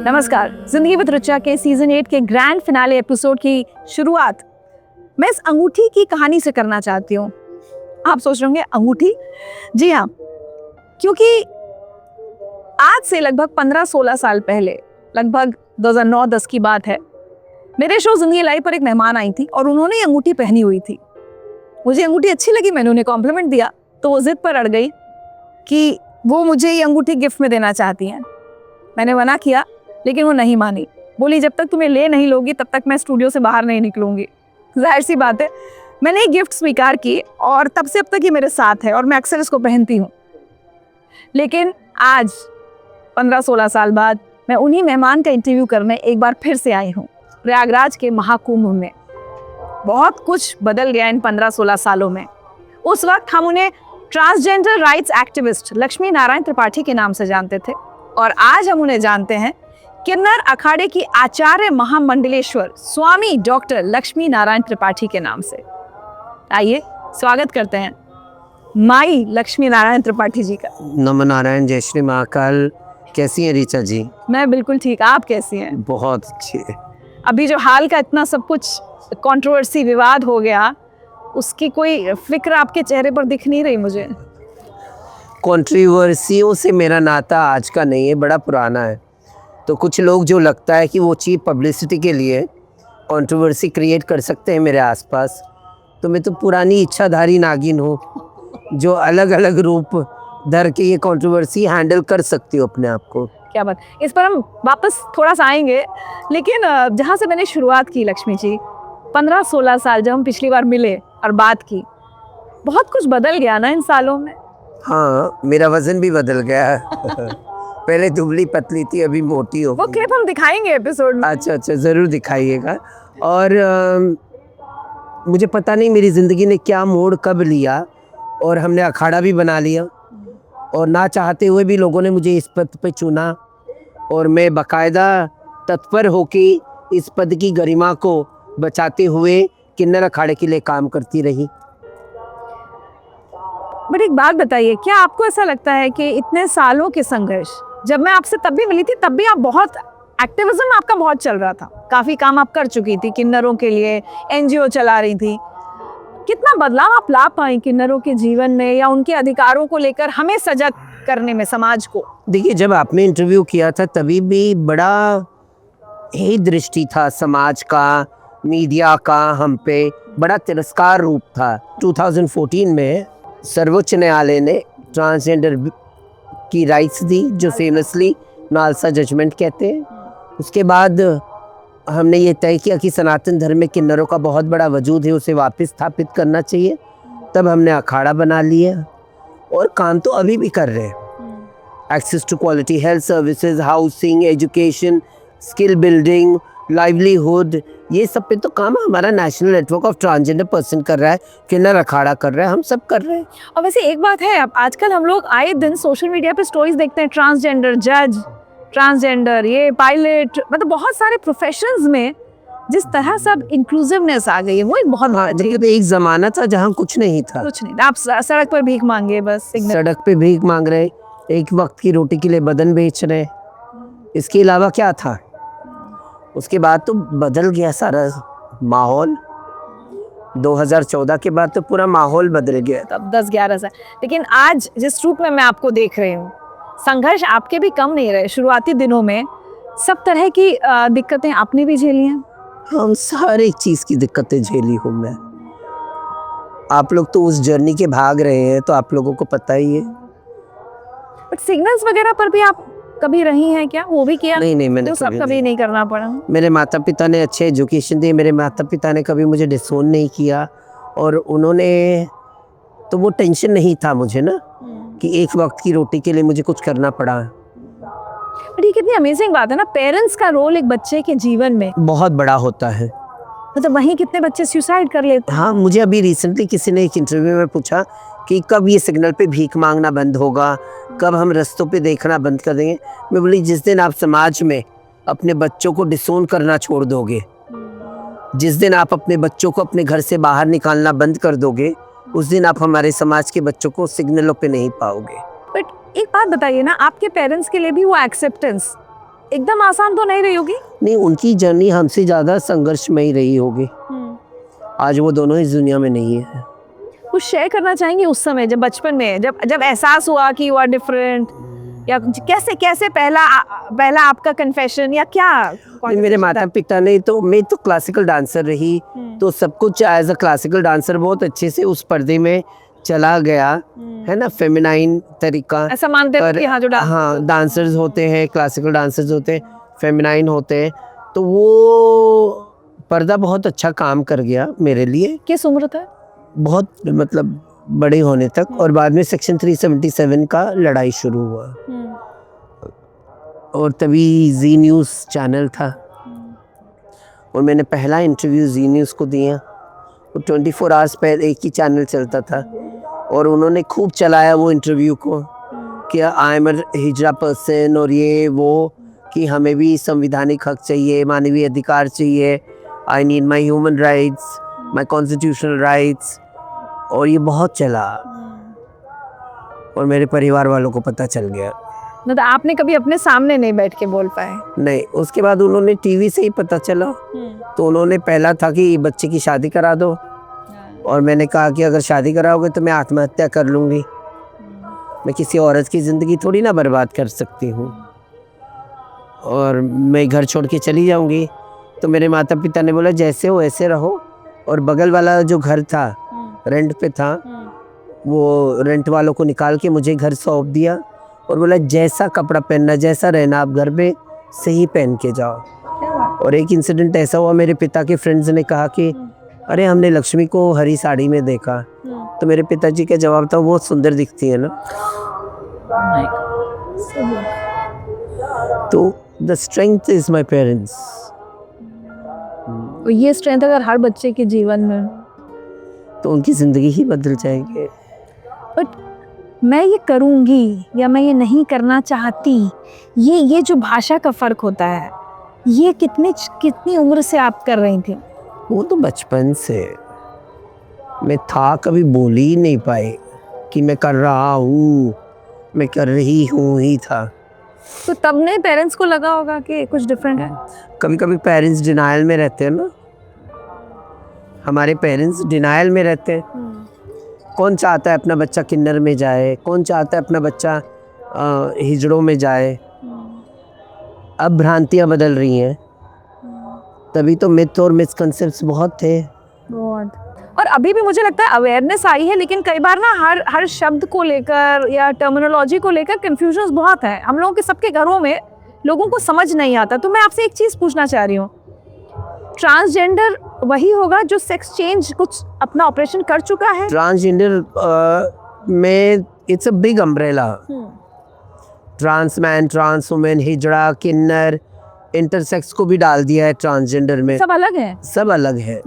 नमस्कार। जिंदगी विद रुचा के सीजन 8 के ग्रैंड फिनाले एपिसोड की शुरुआत मैं इस अंगूठी की कहानी से करना चाहती हूँ। आप सोच रहे होंगे अंगूठी? जी हाँ, क्योंकि आज से लगभग 15-16 साल पहले, लगभग 2009-10 की बात है, मेरे शो जिंदगी लाइव पर एक मेहमान आई थी और उन्होंने ये अंगूठी पहनी हुई थी। मुझे अंगूठी अच्छी लगी, मैंने उन्हें कॉम्प्लीमेंट दिया तो वो जिद पर अड़ गई कि वो मुझे ये अंगूठी गिफ्ट में देना चाहती हैं। मैंने मना किया लेकिन वो नहीं मानी। बोली जब तक तुम्हें ले नहीं लोगी तब तक मैं स्टूडियो से बाहर नहीं निकलूंगी। जाहिर सी बात है, मैंने ये गिफ्ट स्वीकार की और तब से अब तक ये मेरे साथ है और मैं अक्सर इसको पहनती हूँ। लेकिन आज 15-16 साल बाद मैं उन्हीं मेहमान का इंटरव्यू करने एक बार फिर से आई हूँ प्रयागराज के महाकुंभ में। बहुत कुछ बदल गया इन 15-16 सालों में। उस वक्त हम उन्हें transgender rights activist Lakshmi Narayan Tripathi के नाम से जानते थे और आज हम उन्हें जानते हैं किन्नर अखाड़े की आचार्य महामंडलेश्वर स्वामी डॉक्टर लक्ष्मी नारायण त्रिपाठी के नाम से। आइए स्वागत करते हैं माई लक्ष्मी नारायण त्रिपाठी जी का। नमो नारायण, जय श्री महाकाल। कैसी हैं रीचा जी? मैं बिल्कुल ठीक, आप कैसी हैं? बहुत अच्छी है। अभी जो हाल का इतना सब कुछ कंट्रोवर्सी विवाद हो गया, उसकी कोई फिक्र आपके चेहरे पर दिख नहीं रही मुझे। कंट्रोवर्सियों से मेरा नाता आज का नहीं है, बड़ा पुराना है। तो कुछ लोग जो लगता है कि वो चीप पब्लिसिटी के लिए कंट्रोवर्सी क्रिएट कर सकते हैं मेरे आसपास, तो मैं तो पुरानी इच्छाधारी नागिन हूँ जो अलग अलग रूप धर के ये कंट्रोवर्सी हैंडल कर सकती हूँ अपने आप को। क्या बात, इस पर हम वापस थोड़ा सा आएंगे, लेकिन जहाँ से मैंने शुरुआत की लक्ष्मी जी, 15-16 साल जब हम पिछली बार मिले और बात की, बहुत कुछ बदल गया ना इन सालों में। हाँ, मेरा वजन भी बदल गया है। पहले दुबली पतली थी, अभी मोटी हो वो गई। क्लिप हम दिखाएंगे एपिसोड में। अच्छा, ज़रूर दिखाइएगा। और मुझे पता नहीं मेरी ज़िंदगी ने क्या मोड़ कब लिया और हमने अखाड़ा भी बना लिया और ना चाहते हुए भी लोगों ने मुझे इस पद पे चुना और मैं बाकायदा तत्पर होके इस पद की गरिमा को बचाते हुए किन्नर अखाड़े के लिए काम करती रही। बट एक बात बताइए, क्या आपको ऐसा लगता है कि इतने सालों के संघर्ष, जब मैं आपसे तब भी मिली थी तब भी आप बहुत एक्टिविज्म आपका बहुत चल रहा था, काफ़ी काम आप कर चुकी थी किन्नरों के लिए, एनजीओ चला रही थी, कितना बदलाव आप ला पाई किन्नरों के जीवन में या उनके अधिकारों को लेकर हमें सजग करने में समाज को? देखिए, जब आपने इंटरव्यू किया था तभी भी बड़ा ही दृष्टि था समाज का, मीडिया का, हम पे बड़ा तिरस्कार रूप था। 2014 में सर्वोच्च न्यायालय ने ट्रांसजेंडर की राइट्स दी, जो फेमसली नालसा जजमेंट कहते हैं। उसके बाद हमने ये तय किया कि सनातन धर्म में किन्नरों का बहुत बड़ा वजूद है, उसे वापस स्थापित करना चाहिए। तब हमने अखाड़ा बना लिया और काम तो अभी भी कर रहे हैं। Access to quality health services, housing, education, skill building, livelihood, ये सब पे तो काम हमारा national network of transgender person कर रहा है, किन्नर अखाड़ा कर रहा है, हम सब कर रहे हैं। और वैसे एक बात है, अब आजकल हम लोग आए दिन सोशल मीडिया पे स्टोरीज देखते हैं, ट्रांसजेंडर जज, ट्रांसजेंडर ये पायलट, मतलब बहुत सारे प्रोफेशंस में जिस तरह सब इंक्लूसिवनेस आ गई है, वो एक बहुत एक ज़माना था जहाँ कुछ नहीं था। कुछ नहीं, आप सड़क पर भीख मांगे, बस सड़क पे भीख मांग रहे, एक वक्त की रोटी के लिए बदन बेच रहे, इसके अलावा क्या था? उसके बाद तो बदल गया सारा माहौल। 2014 के बाद तो पूरा माहौल बदल गया। तब 10-11 साल, लेकिन आज जिस रूप में मैं आपको देख रही हूँ, संघर्ष आपके भी कम नहीं रहे। शुरुआती दिनों में सब तरह की दिक्कतें आपने भी झेली हैं। हम सारी चीज़ की दिक्कतें झेली हूँ मैं। आप लोग तो उस जर्नी के भाग रहे हैं, तो आप लोगों को पता ही है। बट सिग्नल्स वगैरह पर भी आप कभी रही हैं क्या? वो भी किया? नहीं, मैंने तो सब कभी नहीं करना पड़ा। मेरे माता पिता ने अच्छे एजुकेशन दी, मेरे माता पिता ने कभी मुझे डिसोन नहीं किया और उन्होंने, तो वो टेंशन नहीं था मुझे ना कि एक वक्त की रोटी के लिए मुझे कुछ करना पड़ा। बट ये कितनी अमेजिंग बात है ना, पेरेंट्स का रोल एक बच्चे के जीवन में बहुत बड़ा होता है। मतलब वहीं कितने बच्चे सुसाइड कर लेते हैं। हाँ, मुझे अभी रिसेंटली किसी ने एक इंटरव्यू में पूछा कि कब ये सिग्नल पे भीख मांगना बंद होगा, कब हम रास्तों पे देखना बंद कर देंगे। मैं बोली, जिस दिन आप समाज में अपने बच्चों को डिसोन करना छोड़ दोगे, जिस दिन आप अपने बच्चों को अपने घर से बाहर निकालना बंद कर दोगे, उस दिन आप हमारे समाज के बच्चों को सिग्नलों पे नहीं पाओगे। बट एक बात बताइए ना, आपके पेरेंट्स के लिए भी वो एक्सेप्टेंस एकदम आसान तो नहीं रही होगी। नहीं, उनकी जर्नी हमसे ज़्यादा संघर्षमयी रही होगी। आज वो दोनों इस दुनिया में नहीं है। कुछ शेयर करना चाहेंगे उस समय जब बचपन में जब जब एहसास हुआ कि यू आर डिफरेंट, या कैसे कैसे पहला आपका कन्फेशन या क्या? मेरे माता पिता ने तो, मैं तो क्लासिकल डांसर रही, तो सब कुछ एज अ क्लासिकल डांसर बहुत अच्छे से उस पर्दे में चला गया है ना, फेमिनाइन तरीका। ऐसा मानते हैं कि हाँ जो हाँ, डांसर्स होते हैं, क्लासिकल डांसर्स होते हैं, फेमिनाइन होते हैं, तो वो पर्दा बहुत अच्छा काम कर गया मेरे लिए। किस उम्र था? बहुत मतलब बड़े होने तक, और बाद में सेक्शन 377 का लड़ाई शुरू हुआ, और तभी जी न्यूज़ चैनल था, और मैंने पहला इंटरव्यू जी न्यूज़ को दिया। वो 24 आवर्स पर एक ही चैनल चलता था, और उन्होंने खूब चलाया वो इंटरव्यू को कि आई एम हिजरा पर्सन, और ये वो कि हमें भी संविधानिक हक चाहिए, मानवीय अधिकार चाहिए, I need my human rights, my constitutional rights, और ये बहुत चला, और मेरे परिवार वालों को पता चल गया। मतलब आपने कभी अपने सामने नहीं बैठ के बोल पाए? नहीं, उसके बाद उन्होंने टीवी से ही पता चला, तो उन्होंने पहला था कि बच्चे की शादी करा दो, और मैंने कहा कि अगर शादी कराओगे तो मैं आत्महत्या कर लूँगी, मैं किसी औरत की ज़िंदगी थोड़ी ना बर्बाद कर सकती हूँ, और मैं घर छोड़ के चली जाऊँगी। तो मेरे माता पिता ने बोला जैसे हो ऐसे रहो, और बगल वाला जो घर था रेंट पे था, वो रेंट वालों को निकाल के मुझे घर सौंप दिया, और बोला जैसा कपड़ा पहनना, जैसा रहना, आप घर में सही पहन के जाओ। और एक इंसिडेंट ऐसा हुआ, मेरे पिता के फ्रेंड्स ने कहा कि अरे हमने लक्ष्मी को हरी साड़ी में देखा, तो मेरे पिताजी का जवाब था बहुत सुंदर दिखती है ना। तो the strength is my parents. ये स्ट्रेंथ अगर हर बच्चे के जीवन में, तो उनकी ज़िंदगी ही बदल जाएगी। बट मैं ये करूँगी या मैं ये नहीं करना चाहती, ये जो भाषा का फ़र्क होता है, ये कितनी उम्र से आप कर रही थी? वो तो बचपन से मैं था, कभी बोल ही नहीं पाए कि मैं कर रहा हूँ, मैं कर रही हूँ ही था। तो तब ने पेरेंट्स को लगा होगा कि कुछ डिफरेंट है? कभी कभी पेरेंट्स डिनायल में रहते हैं ना, हमारे पेरेंट्स डिनायल में रहते हैं। कौन चाहता है अपना बच्चा किन्नर में जाए, कौन चाहता है अपना बच्चा हिजड़ों में जाए। अब भ्रांतियाँ बदल रही हैं, तभी तो मिथ और मिसकंसेप्ट्स बहुत थे। और अभी भी मुझे लगता है अवेयरनेस आई है, लेकिन कई बार ना हर शब्द को लेकर या टर्मिनोलॉजी को लेकर कंफ्यूजन्स बहुत है हम लोगों के, सबके घरों में लोगों को समझ नहीं आता। तो मैं आपसे एक चीज़ पूछना चाह रही हूँ, ट्रांसजेंडर वही होगा जो सेक्स चेंज कुछ अपना ऑपरेशन कर चुका है? ट्रांसजेंडर में it's a big umbrella, trans man, trans women, हिजड़ा, किन्नर, इंटरसेक्स को भी डाल दिया है ट्रांसजेंडर में। सब अलग है, सब अलग है,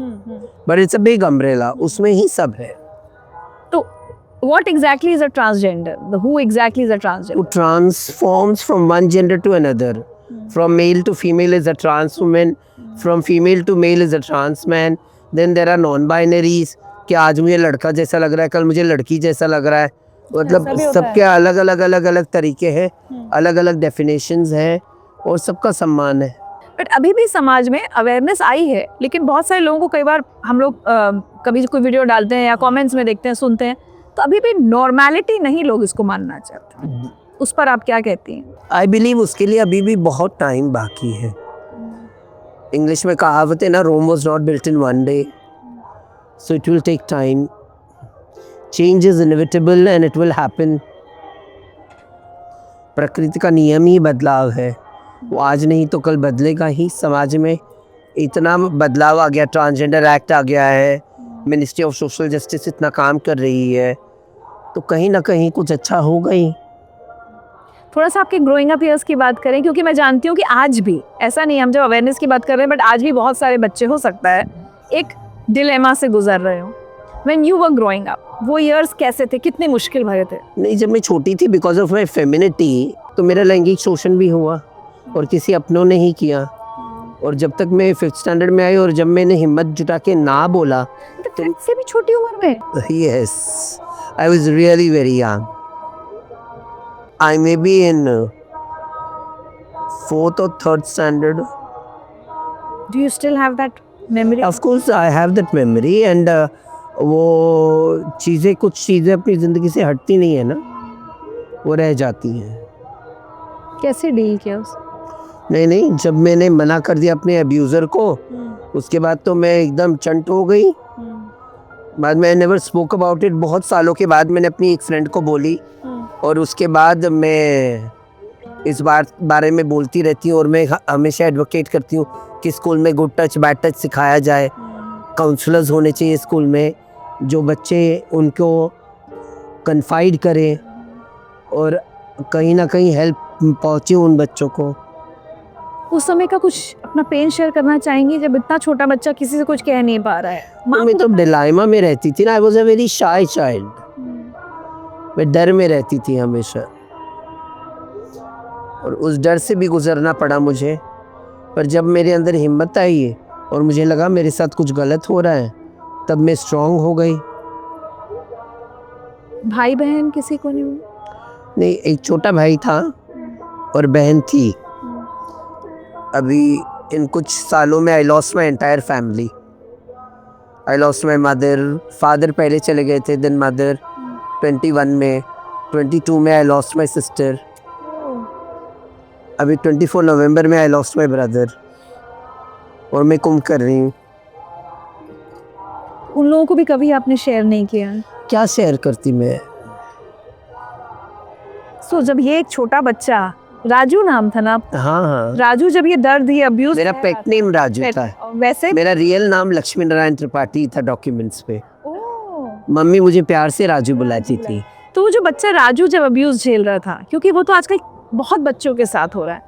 but it's a big umbrella, उसमें ही सब है। तो what exactly is a transgender? Who exactly is a transgender? Who transforms from one gender to another. From male to female is a trans woman. From female to male is a trans man. Then there are non-binaries, कि आज मुझे लड़का जैसा लग रहा है, कल मुझे लड़की जैसा लग रहा है। मतलब सबके अलग अलग तरीके हैं, अलग अलग डेफिनेशंस हैं, और सबका सम्मान है। बट अभी भी समाज में अवेयरनेस आई है, लेकिन बहुत सारे लोगों को, कई बार हम लोग कभी कोई वीडियो डालते हैं या कमेंट्स में देखते हैं, सुनते हैं, तो अभी भी नॉर्मैलिटी नहीं लोग इसको मानना चाहते। उस पर आप क्या कहती हैं? आई बिलीव उसके लिए अभी भी बहुत टाइम बाकी है। इंग्लिश में कहावत है ना, Rome was not built in one day, so it will take time. Change is inevitable and it will happen. प्रकृति का नियम ही बदलाव है, वो आज नहीं तो कल बदलेगा ही। समाज में इतना बदलाव आ गया, ट्रांसजेंडर एक्ट आ गया है, मिनिस्ट्री ऑफ सोशल जस्टिस इतना काम कर रही है, तो कहीं ना कहीं कुछ अच्छा होगा ही। थोड़ा सा आपके ग्रोइंग अप ईयर्स की बात करें, क्योंकि मैं जानती हूँ कि आज भी ऐसा नहीं, हम जब अवेयरनेस की बात कर रहे हैं, बट आज भी बहुत सारे बच्चे, हो सकता है, एक डिलेमा से गुजर रहे हो। When you were growing up, वो ईयर्स कैसे थे, कितने मुश्किल भरे थे? नहीं, जब मैं छोटी थी, बिकॉज ऑफ माई फेमिनिटी, तो मेरा लैंगिक शोषण भी हुआ, और किसी अपनों ने ही किया। और जब तक मैं 5th स्टैंडर्ड में आई, और जब मैंने हिम्मत जुटा के ना बोला, तो से भी छोटी उम्र में? Yes, I was really very young. I may be in 4th or 3rd standard. Do you still have that memory? Of course, I have that memory and वो चीज़ें, कुछ चीज़ें अपनी ज़िंदगी से हटती नहीं है ना, वो रह जाती हैं। कैसे डील किया उस? नहीं, जब मैंने मना कर दिया अपने अब्यूज़र को, उसके बाद तो मैं एकदम चंट हो गई। बाद में नेवर स्पोक अबाउट इट। बहुत सालों के बाद मैंने अपनी एक फ्रेंड को बोली और उसके बाद मैं इस बारे में बोलती रहती हूँ और मैं हमेशा एडवोकेट करती हूँ कि स्कूल में गुड टच बैड टच सिखाया जाए। काउंसलर्स होने चाहिए स्कूल में जो बच्चे उनको कन्फाइड करें और कहीं ना कहीं हेल्प पहुँचे उन बच्चों को। उस समय का कुछ अपना पेन शेयर करना चाहेंगी जब इतना छोटा बच्चा किसी से कुछ कह नहीं पा रहा है? मैं तो डिलाइमा में रहती थी ना। I was a very shy child. मैं डर में रहती थी हमेशा और उस डर से भी गुजरना पड़ा मुझे। पर जब मेरे अंदर हिम्मत आई और मुझे लगा मेरे साथ कुछ गलत हो रहा है, तब मैं स्ट्रांग हो गई। भाई बहन किसी को नहीं? नहीं, एक छोटा भाई था और बहन थी। अभी इन कुछ सालों में I lost my entire family. I lost my mother, father पहले चले गए थे, देन मदर 21 में, 22 में आई लॉस्ट माई सिस्टर, अभी 24 नवंबर में आई लॉस्ट माई ब्रदर और मैं कुंभ कर रही हूँ। उन लोगों को भी कभी आपने शेयर नहीं किया? क्या शेयर करती मैं? सो जब ये एक छोटा बच्चा, राजू नाम था ना? हाँ। राजू, जब ये दर्द, ये अब्यूज, मेरा पेट नेम राजू था। वैसे मेरा रियल नाम लक्ष्मी नारायण त्रिपाठी था डॉक्यूमेंट्स पे। मम्मी मुझे प्यार से राजू बुलाती थी। तो वो जो बच्चा राजू जब अब्यूज झेल रहा था, क्योंकि वो तो आजकल बहुत बच्चों के साथ हो रहा है,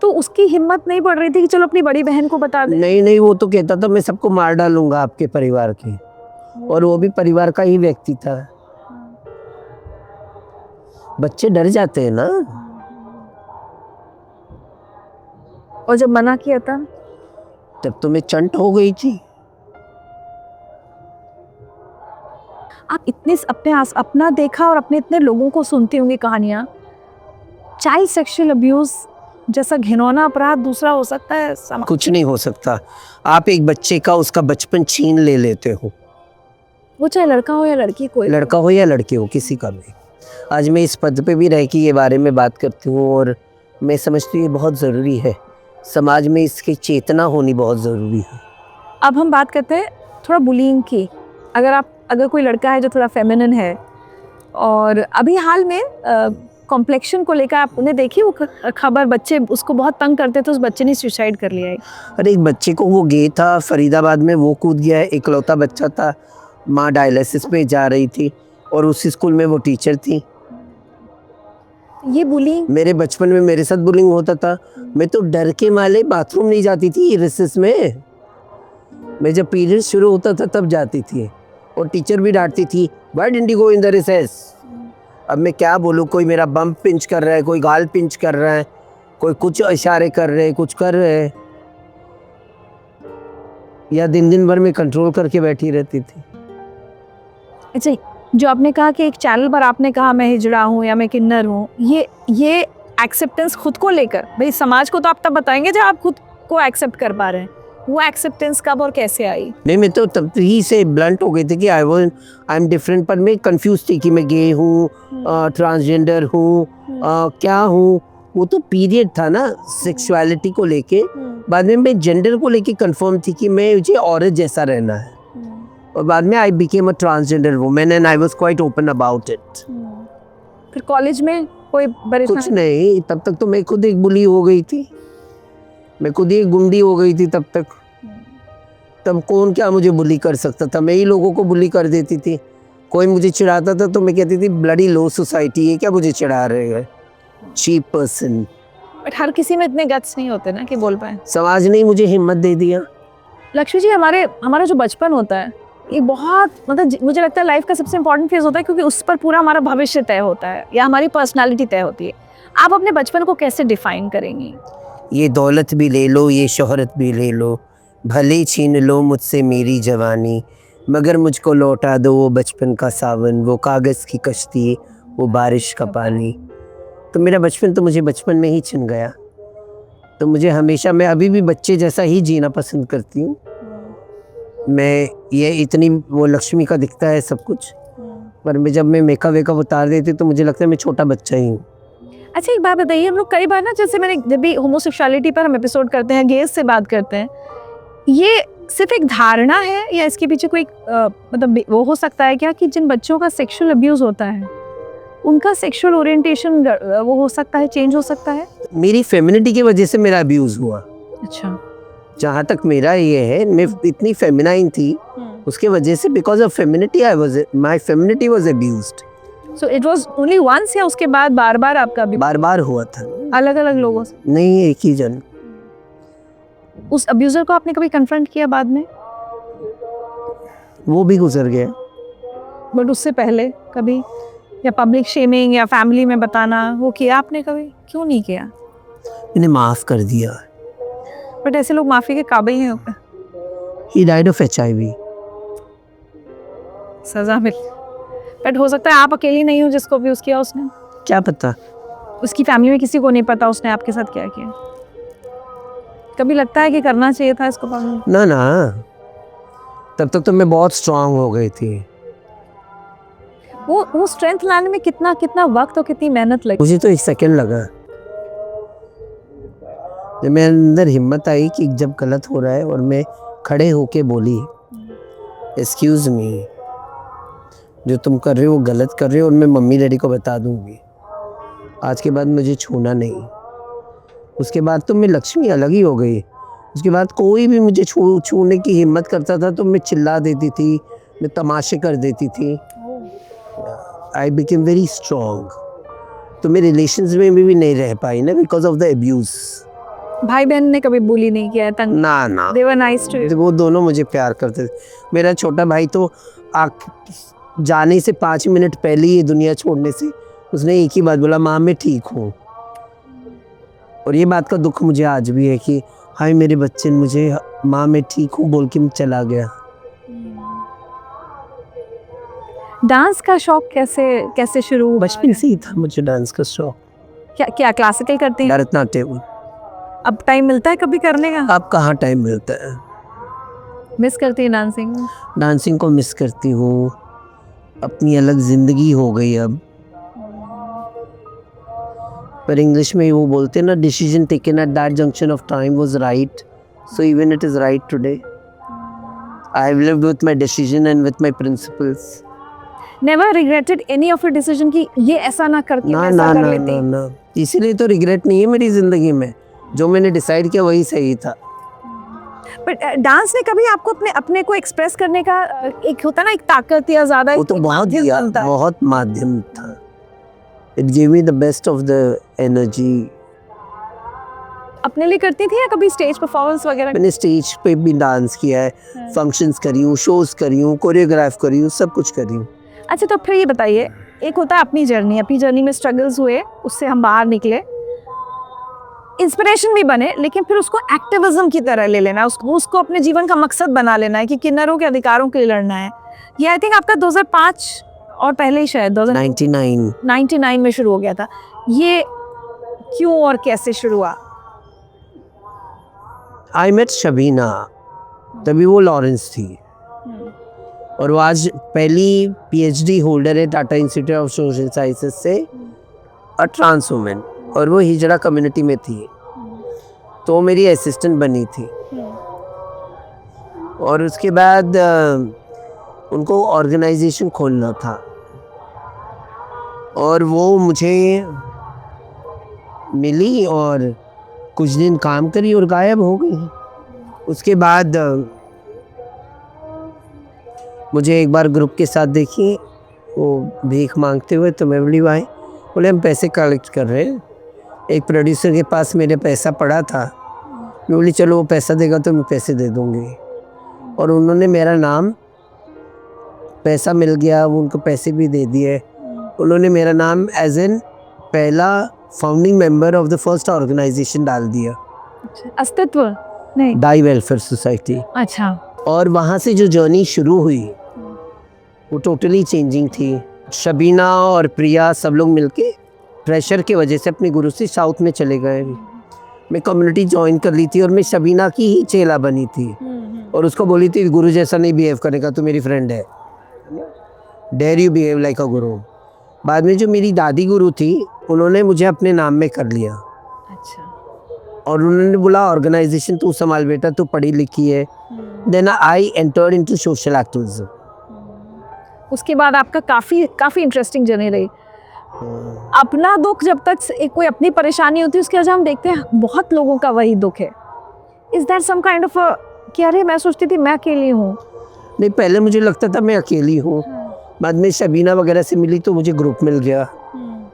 तो उसकी हिम्मत नहीं पड़ रही थी कि चलो अपनी बड़ी बहन को बता दे? नहीं, वो तो कहता था मैं सबको मार डालूंगा आपके परिवार के, और वो भी परिवार का ही व्यक्ति था। बच्चे डर जाते हैं ना। और जब मना किया था तब तो मैं चंट हो गई थी। आप इतने अपना देखा और अपने इतने लोगों को सुनती होंगी कहानियां। चाइल्ड सेक्सुअल अब्यूज जैसा घिनौना अपराध दूसरा हो सकता है? कुछ नहीं हो सकता। आप एक बच्चे का उसका बचपन छीन ले लेते हो, वो चाहे लड़का हो या लड़की, कोई लड़का हो या लड़की हो, किसी का भी। आज मैं इस पद पे भी रह के ये बारे में बात करती हूँ और मैं समझती हूँ ये बहुत ज़रूरी है। समाज में इसकी चेतना होनी बहुत ज़रूरी है। अब हम बात करते हैं थोड़ा बुलिंग की। अगर कोई लड़का है जो थोड़ा फेमिनिन है और अभी हाल में कॉम्प्लेक्शन को लेकर आपने देखी वो खबर, बच्चे उसको बहुत तंग करते थे, उस बच्चे ने सुसाइड कर लिया है। अरे एक बच्चे को वो गे था फरीदाबाद में, वो कूद गया है। इकलौता बच्चा था, माँ डायलिसिस पे जा रही थी और उसी स्कूल में वो टीचर थी। ये बुलिंग मेरे बचपन में मेरे साथ बुलिंग होता था। मैं तो डर के मारे बाथरूम नहीं जाती थी रिसेस में। मैं जब पीरियड शुरू होता था तब जाती थी और टीचर भी डांटती थी, why didn't you go in the recess. अब मैं क्या बोलूँ, कोई मेरा बम पिंच कर रहा है, कोई गाल पिंच कर रहा है, कोई कुछ इशारे कर रहे हैं, कुछ कर रहे हैं, या दिन भर में कंट्रोल करके बैठी रहती थी। अच्छा, जो आपने कहा कि एक चैनल पर आपने कहा मैं हिजड़ा हूँ या मैं किन्नर हूँ, ये एक्सेप्टेंस खुद को लेकर, भाई समाज को तो आप तब बताएंगे जब आप खुद को एक्सेप्ट कर पा रहे हैं। वो एक्सेप्टेंस कब और कैसे आई? नहीं, मैं तो तब ही से ब्लंट हो गई थी कि आई एम डिफरेंट, पर मैं कंफ्यूज थी कि मैं गे हूँ, ट्रांसजेंडर हूँ, क्या हूँ। वो तो पीरियड था ना सेक्सुअलिटी को लेके। बाद में मैं जेंडर को लेके कंफर्म थी कि मैं मुझे औरत जैसा रहना है, और बाद में I became a transgender woman and I was quite open about it. फिर कॉलेज में कोई कुछ नहीं, तब तक तो मैं खुद एक बुली हो गई थी, मैं खुद ही एक गुंडी हो गई थी तब तक। तब कौन क्या मुझे बुली कर सकता था? मैं ही लोगों को बुली कर देती थी। कोई मुझे चिढ़ाता था तो मैं कहती थी ब्लडी लो सोसाइटी है, क्या मुझे चिढ़ा रहे हैं, चीप पर्सन। बट हर किसी में इतने गट्स नहीं होते ना कि बोल पाए। समाज ने मुझे हिम्मत दे दिया। लक्ष्मी जी, हमारा जो बचपन होता है ये बहुत, मतलब मुझे लगता है लाइफ का सबसे इम्पोर्टेंट फेज होता है, क्योंकि उस पर पूरा हमारा भविष्य तय होता है या हमारी पर्सनालिटी तय होती है। आप अपने बचपन को कैसे डिफाइन करेंगी? ये दौलत भी ले लो, ये शोहरत भी ले लो, भले छीन लो मुझसे मेरी जवानी, मगर मुझको लौटा दो वो बचपन का सावन, वो कागज़ की कश्ती, वो बारिश का पानी। तो मेरा बचपन तो मुझे बचपन में ही छिन गया। तो मुझे हमेशा, मैं अभी भी बच्चे जैसा ही जीना पसंद करती हूँ। मैं ये इतनी वो लक्ष्मी का दिखता है सब कुछ, पर मैं जब मैं मेकअप वेकअप उतार देती तो मुझे लगता है मैं छोटा बच्चा ही हूँ। अच्छा एक बात बताइए, हम लोग कई बार ना, जैसे मैंने जब भी होमोसेक्सुअलिटी पर हम एपिसोड करते हैं, गेज से बात करते हैं, ये सिर्फ एक धारणा है या इसके पीछे कोई मतलब वो हो सकता है क्या कि जिन बच्चों का सेक्सुअल अब्यूज होता है उनका सेक्सुअल ओरिएंटेशन वो हो सकता है, चेंज हो सकता है? मेरी फेमिनिटी की वजह से मेरा अब्यूज हुआ। अच्छा। जहाँ तक मेरा ये है, मैं इतनी फेमिनाइन थी, उसके वजह से because of femininity my femininity was abused. So it was only once या उसके बाद बार बार आपका भी बार बार हुआ था। अलग अलग लोगों से? नहीं, एक ही जन। उस अब्यूजर को आपने कभी कन्फ्रंट किया बाद में? वो भी गुजर गया। बट उससे पहले कभी, या पब्लिक शेमिंग या फैमिली में बताना, वो किया आपने कभी? क्यों नहीं किया? मैंने माफ कर दिया। बट ऐसे लोग माफी के काबिल नहीं होते। He died of HIV। सजा मिल, बट हो सकता है आप अकेली नहीं हो जिसको अब्यूज किया उसने। क्या पता। उसकी फैमिली में किसी को नहीं पता उसने आपके साथ क्या किया। कभी लगता है कि करना चाहिए था इसको पकड़? ना ना, तब तक तो मैं बहुत स्ट्रांग हो गई थी। वो स्ट्रेंथ लाने में कितना कितना वक्त और कितनी मेहनत लगी? मुझे तो 1 सेकंड लगा। जब मेरे अंदर हिम्मत आई कि जब गलत हो रहा है, और मैं खड़े होके बोली, एक्सक्यूज मी, जो तुम कर रहे हो वो गलत कर रहे हो, और मैं मम्मी डैडी को बता दूंगी। आज के बाद मुझे छूना नहीं। उसके बाद तो मैं लक्ष्मी अलग ही हो गई। उसके बाद कोई भी मुझे छूने की हिम्मत करता था तो मैं चिल्ला देती थी, मैं तमाशे कर देती थी। I became very strong. तो मैं रिलेशंस में भी नहीं रह पाई ना, बिकॉज ऑफ द अब्यूज। भाई बहन ने कभी बुली नहीं किया? तंग? ना ना, They were nice to you. वो दोनों मुझे प्यार करते थे। मेरा छोटा भाई तो जाने से 5 मिनट पहले ही दुनिया छोड़ने से उसने एक ही बात बोला, माँ मैं ठीक हूँ। और ये बात का दुख मुझे आज भी है कि हाय मेरे बच्चे ने मुझे माँ मैं ठीक हूँ बोल के चला गया। डांस का शौक कैसे शुरू हुआ? बचपन से ही था मुझे डांस का शौक। क्या क्लासिकल करते हैं? भरतनाट्यम। अब टाइम मिलता है कभी करने का? अब कहाँ टाइम मिलता है। मिस करती है डांसिंग? डांसिंग को मिस करती हूँ। अपनी अलग जिंदगी हो गई अब। पर इंग्लिश में वो बोलते हैं ना, decision taken at that junction of time was right, so even it is right today. I have lived with my decision and with my principles. Never regretted any of your decision कि ये ऐसा ना करके ना मैं ऐसा ना कर ना लेती? ना ना, इसीलिए तो रिग्रेट नहीं है मेरी जिंदगी में। जो मैंने डिसाइड किया वही सही था। बट डांस ने कभी आपको अपने को एक्सप्रेस करने का एक होता ना, एक ताकत या ज्यादा वो तो एक बहुत माध्यम दिया, बनता है। बहुत माध्यम था। It give me the best of the energy. अपने लिए करती थी या कभी स्टेज परफॉर्मेंस वगैरह? मैंने स्टेज पे भी डांस किया है, फंक्शंस करी हूँ, शोज करी हूँ, कोरियोग्राफ करी हूँ, सब कुछ करी हूँ। अच्छा तो फिर ये बताइए, एक होता है अपनी जर्नी में स्ट्रगल्स हुए, उससे हम बाहर निकले, इंस्पिरेशन भी बने, लेकिन फिर उसको एक्टिविज्म की तरह ले लेना, उसको अपने जीवन का मकसद बना लेना है कि किन्नरों के अधिकारों के लिए लड़ना है। ये आई थिंक आपका 2005 और पहले ही शायद 99 में शुरू हो गया था। ये क्यों और कैसे शुरू हुआ? आई मेट शबीना, तभी वो लॉरेंस थी, और वो आज पहली PhD होल्डर है Tata institute of social sciences से, और ट्रांस वुमेन, और वो हिजड़ा कम्युनिटी में थी, तो मेरी असिस्टेंट बनी थी। और उसके बाद उनको ऑर्गेनाइजेशन खोलना था, और वो मुझे मिली और कुछ दिन काम करी और गायब हो गई। उसके बाद मुझे एक बार ग्रुप के साथ देखी, वो भीख मांगते हुए, तो मैं बोली भाई, बोले हम पैसे कलेक्ट कर रहे हैं। एक प्रोड्यूसर के पास मेरे पैसा पड़ा था, मैं बोली चलो वो पैसा देगा तो मैं पैसे दे दूँगी, और उन्होंने मेरा नाम, पैसा मिल गया, वो उनको पैसे भी दे दिए। उन्होंने मेरा नाम एज एन पहला founding member of the first organisation डाल दिया, अस्तित्व नहीं, डाई वेलफेयर सोसाइटी। अच्छा। और वहाँ से जो जर्नी शुरू हुई वो टोटली चेंजिंग थी। शबीना और प्रिया सब लोग मिलके प्रेशर की वजह से अपने गुरु से साउथ में चले गए, मैं कम्युनिटी ज्वाइन कर ली थी और मैं शबीना की ही चेला बनी थी और उसको बोली थी गुरु जैसा नहीं बिहेव करेगा तो मेरी फ्रेंड है, dare you behave like a guru. बाद में जो मेरी दादी गुरु थी उन्होंने मुझे अपने नाम में कर लिया अच्छा। और उन्होंने बोला ऑर्गेनाइजेशन तू संभाल बेटा, तू पढ़ी लिखी है। Then I entered into social activism. उसके बाद आपका काफ़ी इंटरेस्टिंग जर्नी रही। अपना दुख जब तक एक कोई अपनी परेशानी होती है उसके बाद हम देखते हैं बहुत लोगों का वही दुख है। Is that some kind of कि अरे मैं सोचती थी मैं अकेली हूँ? नहीं, पहले मुझे लगता था मैं अकेली हूँ। बाद में शबीना वगैरह से मिली तो मुझे ग्रुप मिल गया।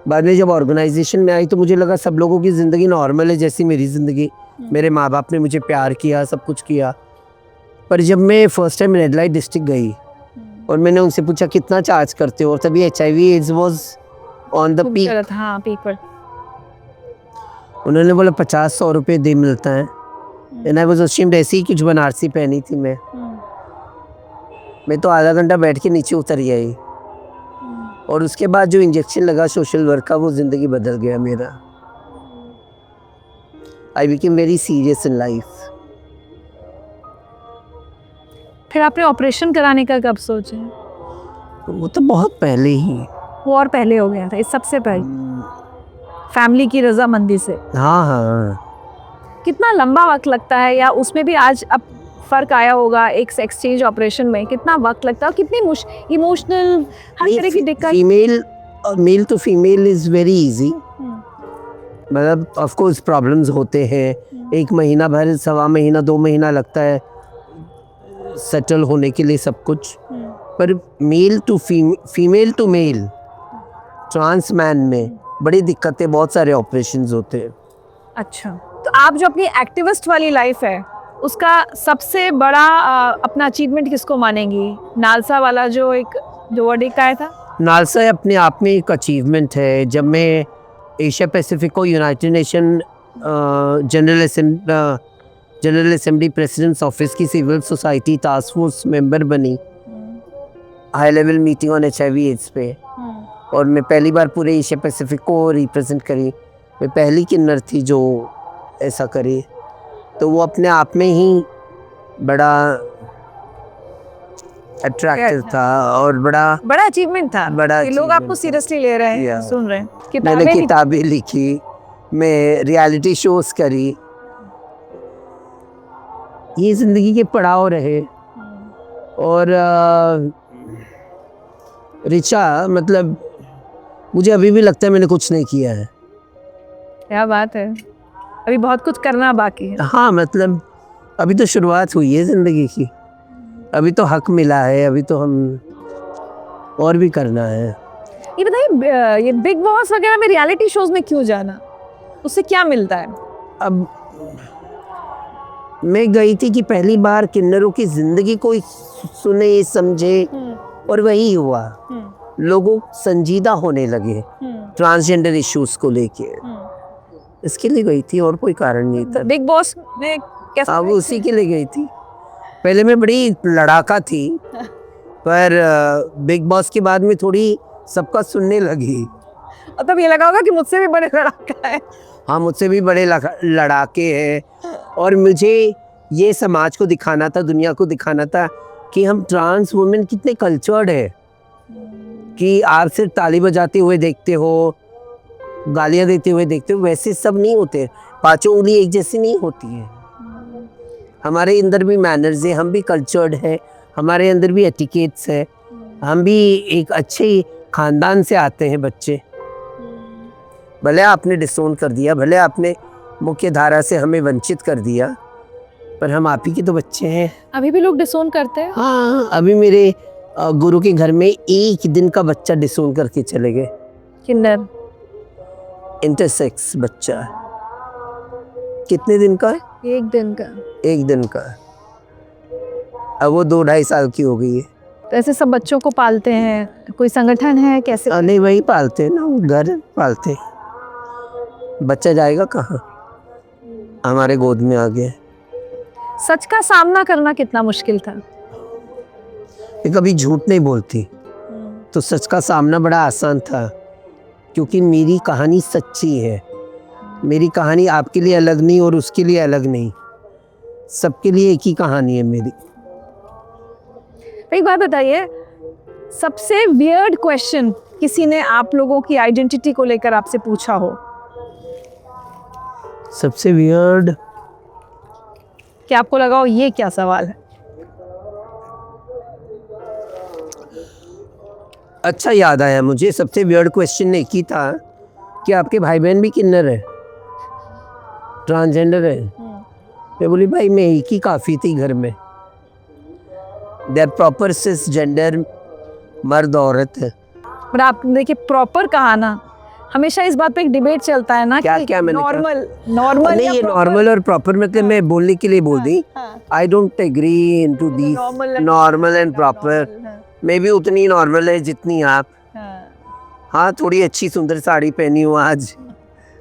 बाद में जब ऑर्गेनाइजेशन में आई तो मुझे लगा सब लोगों की ज़िंदगी नॉर्मल है जैसी मेरी ज़िंदगी। मेरे माँ बाप ने मुझे प्यार किया, सब कुछ किया। पर जब मैं first time red light district गई और मैंने उनसे पूछा कितना चार्ज करते हो, और तभी HIV AIDS was on the peak. हाँ, पीक पर। उन्होंने बोला 50-100 रुपये दे मिलता है। एंड आई वाज अशेम्ड, ऐसी ही कुछ बनारसी पहनी थी मैं तो आधा घंटा बैठ के नीचे उतर आई। और उसके बाद जो इंजेक्शन लगा सोशल वर्क का वो ज़िंदगी बदल गया मेरा। I became very serious in life. फिर आपने ऑपरेशन कराने का कब सोचा? वो तो बहुत पहले ही, वो और पहले हो गया था, इस सबसे पहले फैमिली की रजामंदी से। हाँ हाँ। कितना लंबा वक्त लगता है, या उसमें भी आज अब फ़र्क आया होगा एक सेक्स चेंज ऑपरेशन में? कितना वक्त लगता है और कितनी इमोशनल हर तरह की दिक्कत? Female male to female is very easy. मतलब ऑफ कोर्स प्रॉब्लम्स होते हैं, 1 महीना भर, 1.25 महीना, 2 महीना लगता है सेटल होने के लिए सब कुछ। पर male to female to male trans man में बड़ी दिक्कतें, बहुत सारे ऑपरेशंस होते हैं। अच्छा, तो आप जो अपनी एक्टिविस्ट वाली लाइफ है उसका सबसे बड़ा अपना अचीवमेंट किसको मानेंगी? नालसा वाला जो वर्डिक्ट आया था? नालसा अपने आप में एक अचीवमेंट है। जब मैं एशिया पैसिफिक को United Nation General Assembly president's office की civil society task force member बनी, high level meeting on HIV AIDS पे, और मैं पहली बार पूरे एशिया पैसिफिक को रिप्रेजेंट करी। मैं पहली किन्नर थी जो ऐसा करे, तो वो अपने आप में ही बड़ा अट्रैक्टिव था और बड़ा अचीवमेंट था। बड़ा कि लोग आपको सीरियसली ले रहे हैं, Yeah. सुन रहे हैं। मैंने किताबें लिखी, मैं रियलिटी शोज करी। ये ज़िंदगी के पड़ाव रहे। और रिचा, मतलब मुझे अभी भी लगता है मैंने कुछ नहीं किया है। क्या बात है, अभी बहुत कुछ करना बाकी है। हाँ, मतलब अभी तो शुरुआत हुई है ज़िंदगी की, अभी तो हक मिला है, अभी तो हम और भी करना है। ये बताइए, ये बिग बॉस वगैरह में रियलिटी शोज में क्यों जाना, उससे क्या मिलता है? अब मैं गई थी कि पहली बार किन्नरों की ज़िंदगी को सुने समझे, और वही हुआ। लोगों संजीदा होने लगे ट्रांसजेंडर इश्यूज को लेके, इसके लिए गई थी और कोई कारण नहीं था। बिग बॉस में कैसे? हाँ, वो उसी के लिए गई थी। पहले मैं बड़ी लड़ाका थी, पर बिग बॉस के बाद में थोड़ी सबका सुनने लगी। और तब ये लगा होगा कि मुझसे भी बड़े लड़ाका है। हाँ, मुझसे भी बड़े लड़ाके हैं, और मुझे ये समाज को दिखाना था, दुनिया को दिखाना था कि हम ट्रांस वुमेन कितने कल्चर्ड है। कि आप सिर्फ ताली बजाते हुए देखते हो, गालियाँ देते हुए देखते हो, वैसे सब नहीं होते। 5 उंगली एक जैसी नहीं होती है। हमारे अंदर भी मैनर्स है, हम भी कल्चर्ड है, हमारे अंदर भी एटिकेट्स है, हम भी एक अच्छे खानदान से आते हैं बच्चे। भले आपने डिसोन कर दिया, भले आपने मुख्य धारा से हमें वंचित कर दिया, पर हम आप ही के तो बच्चे हैं। अभी भी लोग डिसोन करते हैं? हाँ, अभी मेरे गुरु के घर में 1 दिन का बच्चा डिसोन करके चले गए। किन्नर इंटरसेक्स बच्चा। कितने दिन का है? 1 दिन का। 1 दिन का। अब वो 2-2.5 साल की हो गई है। तो ऐसे सब बच्चों को पालते हैं, कोई संगठन है कैसे? नहीं, वही पालते हैं ना, वो घर पालते हैं। बच्चा जाएगा कहाँ, हमारे गोद में आ गया। सच का सामना करना कितना मुश्किल था? मैं कभी झूठ नहीं बोलती, तो सच का सामना बड़ा आसान था, क्योंकि मेरी कहानी सच्ची है। मेरी कहानी आपके लिए अलग नहीं और उसके लिए अलग नहीं, सबके लिए एक ही कहानी है मेरी। एक बात बताइए, सबसे वियर्ड क्वेश्चन किसी ने आप लोगों की आइडेंटिटी को लेकर आपसे पूछा हो? सबसे वियर्ड, कि आपको लगा हो ये क्या सवाल है? अच्छा याद आया मुझे, सबसे वियर्ड क्वेश्चन एक ही था कि आपके भाई बहन भी किन्नर है, ट्रांसजेंडर है। मैं बोली भाई मैं एक ही काफ़ी थी घर में, they are proper cisgender, मर्द औरत है। पर आप देखिए प्रॉपर कहा ना, हमेशा इस बात पे एक डिबेट चलता है ना क्या कि क्या मैंने कहा? नॉर्मल नहीं, ये नॉर्मल और प्रॉपर मतलब मैं बोलने के लिए बोल दी। I don't agree into this normal and proper. मैं भी उतनी नॉर्मल है जितनी आप। हाँ, थोड़ी अच्छी सुंदर साड़ी पहनी हूँ आज,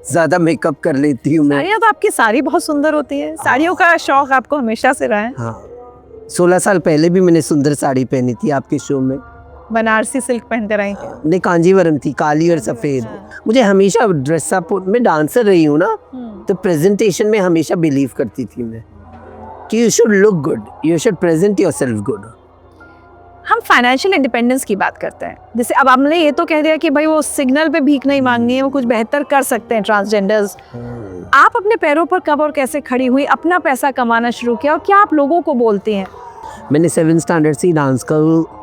ज़्यादा मेकअप कर लेती हूँ मैं। साड़ियाँ तो आपकी सारी बहुत सुंदर होती है, साड़ियों का शौक आपको हमेशा से रहा है। हाँ, 16 साल पहले भी मैंने सुंदर साड़ी पहनी थी आपके शो में। बनारसी सिल्क पहनते रही थी। नहीं, कांजीवरम थी, काली और सफ़ेद। मुझे हमेशा ड्रेसअप, मैं डांसर रही हूँ ना, तो प्रेजेंटेशन में हमेशा बिलीव करती थी मैं कि you should look good, you should present yourself good. हम फाइनेंशियल इंडिपेंडेंस की बात करते हैं, जैसे अब आपने ये तो कह दिया कि भाई वो सिग्नल पे भीख नहीं मांगनी है, वो कुछ बेहतर कर सकते हैं ट्रांसजेंडर्स। आप अपने पैरों पर कब और कैसे खड़ी हुई, अपना पैसा कमाना शुरू किया, और क्या आप लोगों को बोलती हैं? मैंने 7th स्टैंडर्ड से ही डांस का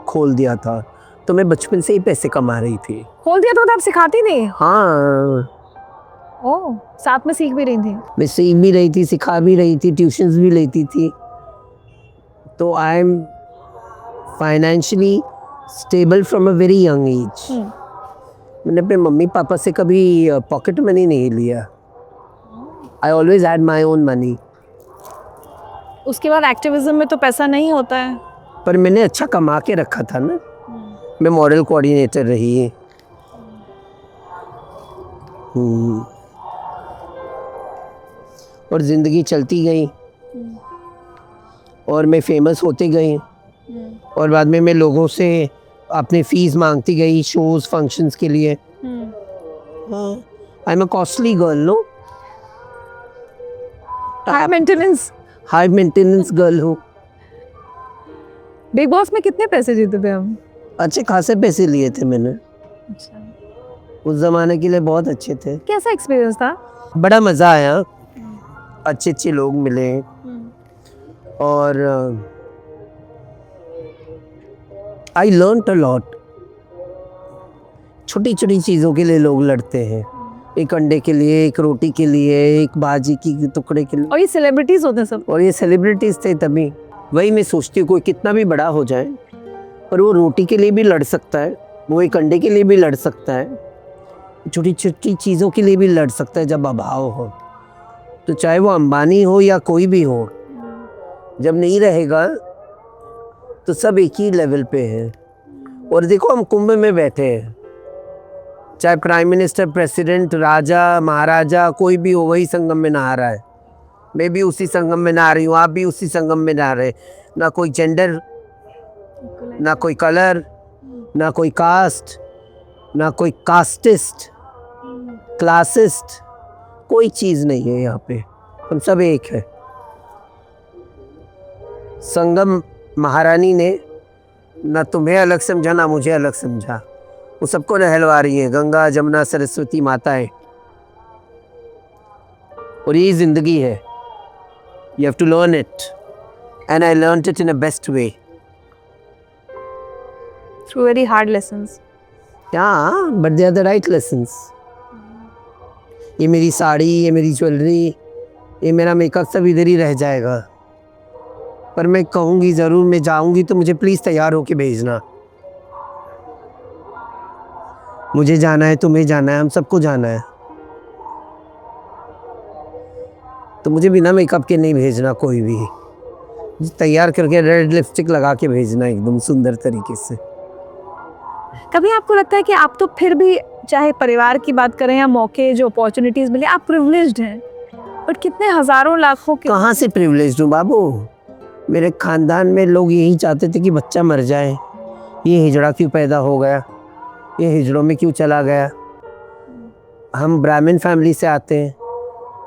खोल दिया था, तो मैं बचपन से ही पैसे कमा रही थी। खोल दिया तो आप सिखाती थी? हाँ, ओह, साथ में सीख भी रही थी? मैं सीख भी रही थी, सिखा भी रही थी, ट्यूशन्स भी लेती थी। तो I am financially stable from a very young age. मैंने अपने मम्मी पापा से कभी पॉकेट मनी नहीं लिया। I always had my own money. उसके बाद एक्टिविज्म में तो पैसा नहीं होता है। पर मैंने अच्छा कमा के रखा था ना। मैं मॉडल कोऑर्डिनेटर रही। और ज़िंदगी चलती गई और मैं फेमस होती गई, और बाद में मैं लोगों से अपनी फ़ीस मांगती गई शोज़ फंक्शंस के लिए। I am a costly girl, no, high maintenance girl हूँ। बिग बॉस में कितने पैसे जीते थे हम? अच्छे खासे पैसे लिए थे मैंने। अच्छा, उस ज़माने के लिए बहुत अच्छे थे। कैसा एक्सपीरियंस था? बड़ा मज़ा आया, अच्छे अच्छे लोग मिले, और आई लर्नड अ लॉट। छोटी छोटी चीज़ों के लिए लोग लड़ते हैं, एक अंडे के लिए, एक रोटी के लिए, एक भाजी की टुकड़े के लिए। और ये सेलिब्रिटीज होते हैं सब। और ये सेलिब्रिटीज़ थे तभी। वही मैं सोचती हूँ, कोई कितना भी बड़ा हो जाए पर वो रोटी के लिए भी लड़ सकता है, वो एक अंडे के लिए भी लड़ सकता है, छोटी छोटी चीज़ों के लिए भी लड़ सकता है जब अभाव हो। तो चाहे वो अंबानी हो या कोई भी हो, जब नहीं रहेगा तो सब एक ही लेवल पे हैं। और देखो, हम कुंभ में बैठे हैं, चाहे प्राइम मिनिस्टर, प्रेसिडेंट, राजा, महाराजा, कोई भी हो, वही संगम में नहा रहा है। मैं भी उसी संगम में नहा रही हूँ, आप भी उसी संगम में नहा रहे। ना कोई जेंडर, ना कोई कलर, ना कोई कास्ट, ना कोई कास्टिस्ट, क्लासिस्ट, कोई चीज़ नहीं है यहाँ पे, हम सब एक है। संगम महारानी ने ना तुम्हें अलग समझा ना मुझे अलग समझा, वो सबको नहलवा रही है, गंगा जमुना सरस्वती माताएं। और ये ज़िंदगी है, you have to learn it, and I learned it in a best way. Through very hard lessons. Yeah, but they are the right lessons. ये मेरी साड़ी, ये मेरी ज्वेलरी, ये मेरा मेकअप सब इधर ही रह जाएगा, पर मैं कहूँगी ज़रूर, मैं जाऊँगी तो मुझे प्लीज़ तैयार होके भेजना। मुझे जाना है, तुम्हें जाना है, हम सबको जाना है, तो मुझे बिना मेकअप के नहीं भेजना कोई भी। तैयार करके रेड लिपस्टिक लगा के भेजना एकदम सुंदर तरीके से। कभी आपको लगता है कि आप तो फिर भी, चाहे परिवार की बात करें या मौके जो अपॉर्चुनिटीज़ मिले, आप प्रिविलेज्ड हैं, बट कितने हज़ारों लाखों के। कहाँ से प्रिविलेज्ड हूँ बाबू? मेरे ख़ानदान में लोग यही चाहते थे कि बच्चा मर जाए, ये हिजड़ा क्यों पैदा हो गया, ये हिजड़ों में क्यों चला गया। हम ब्राह्मण फैमिली से आते हैं,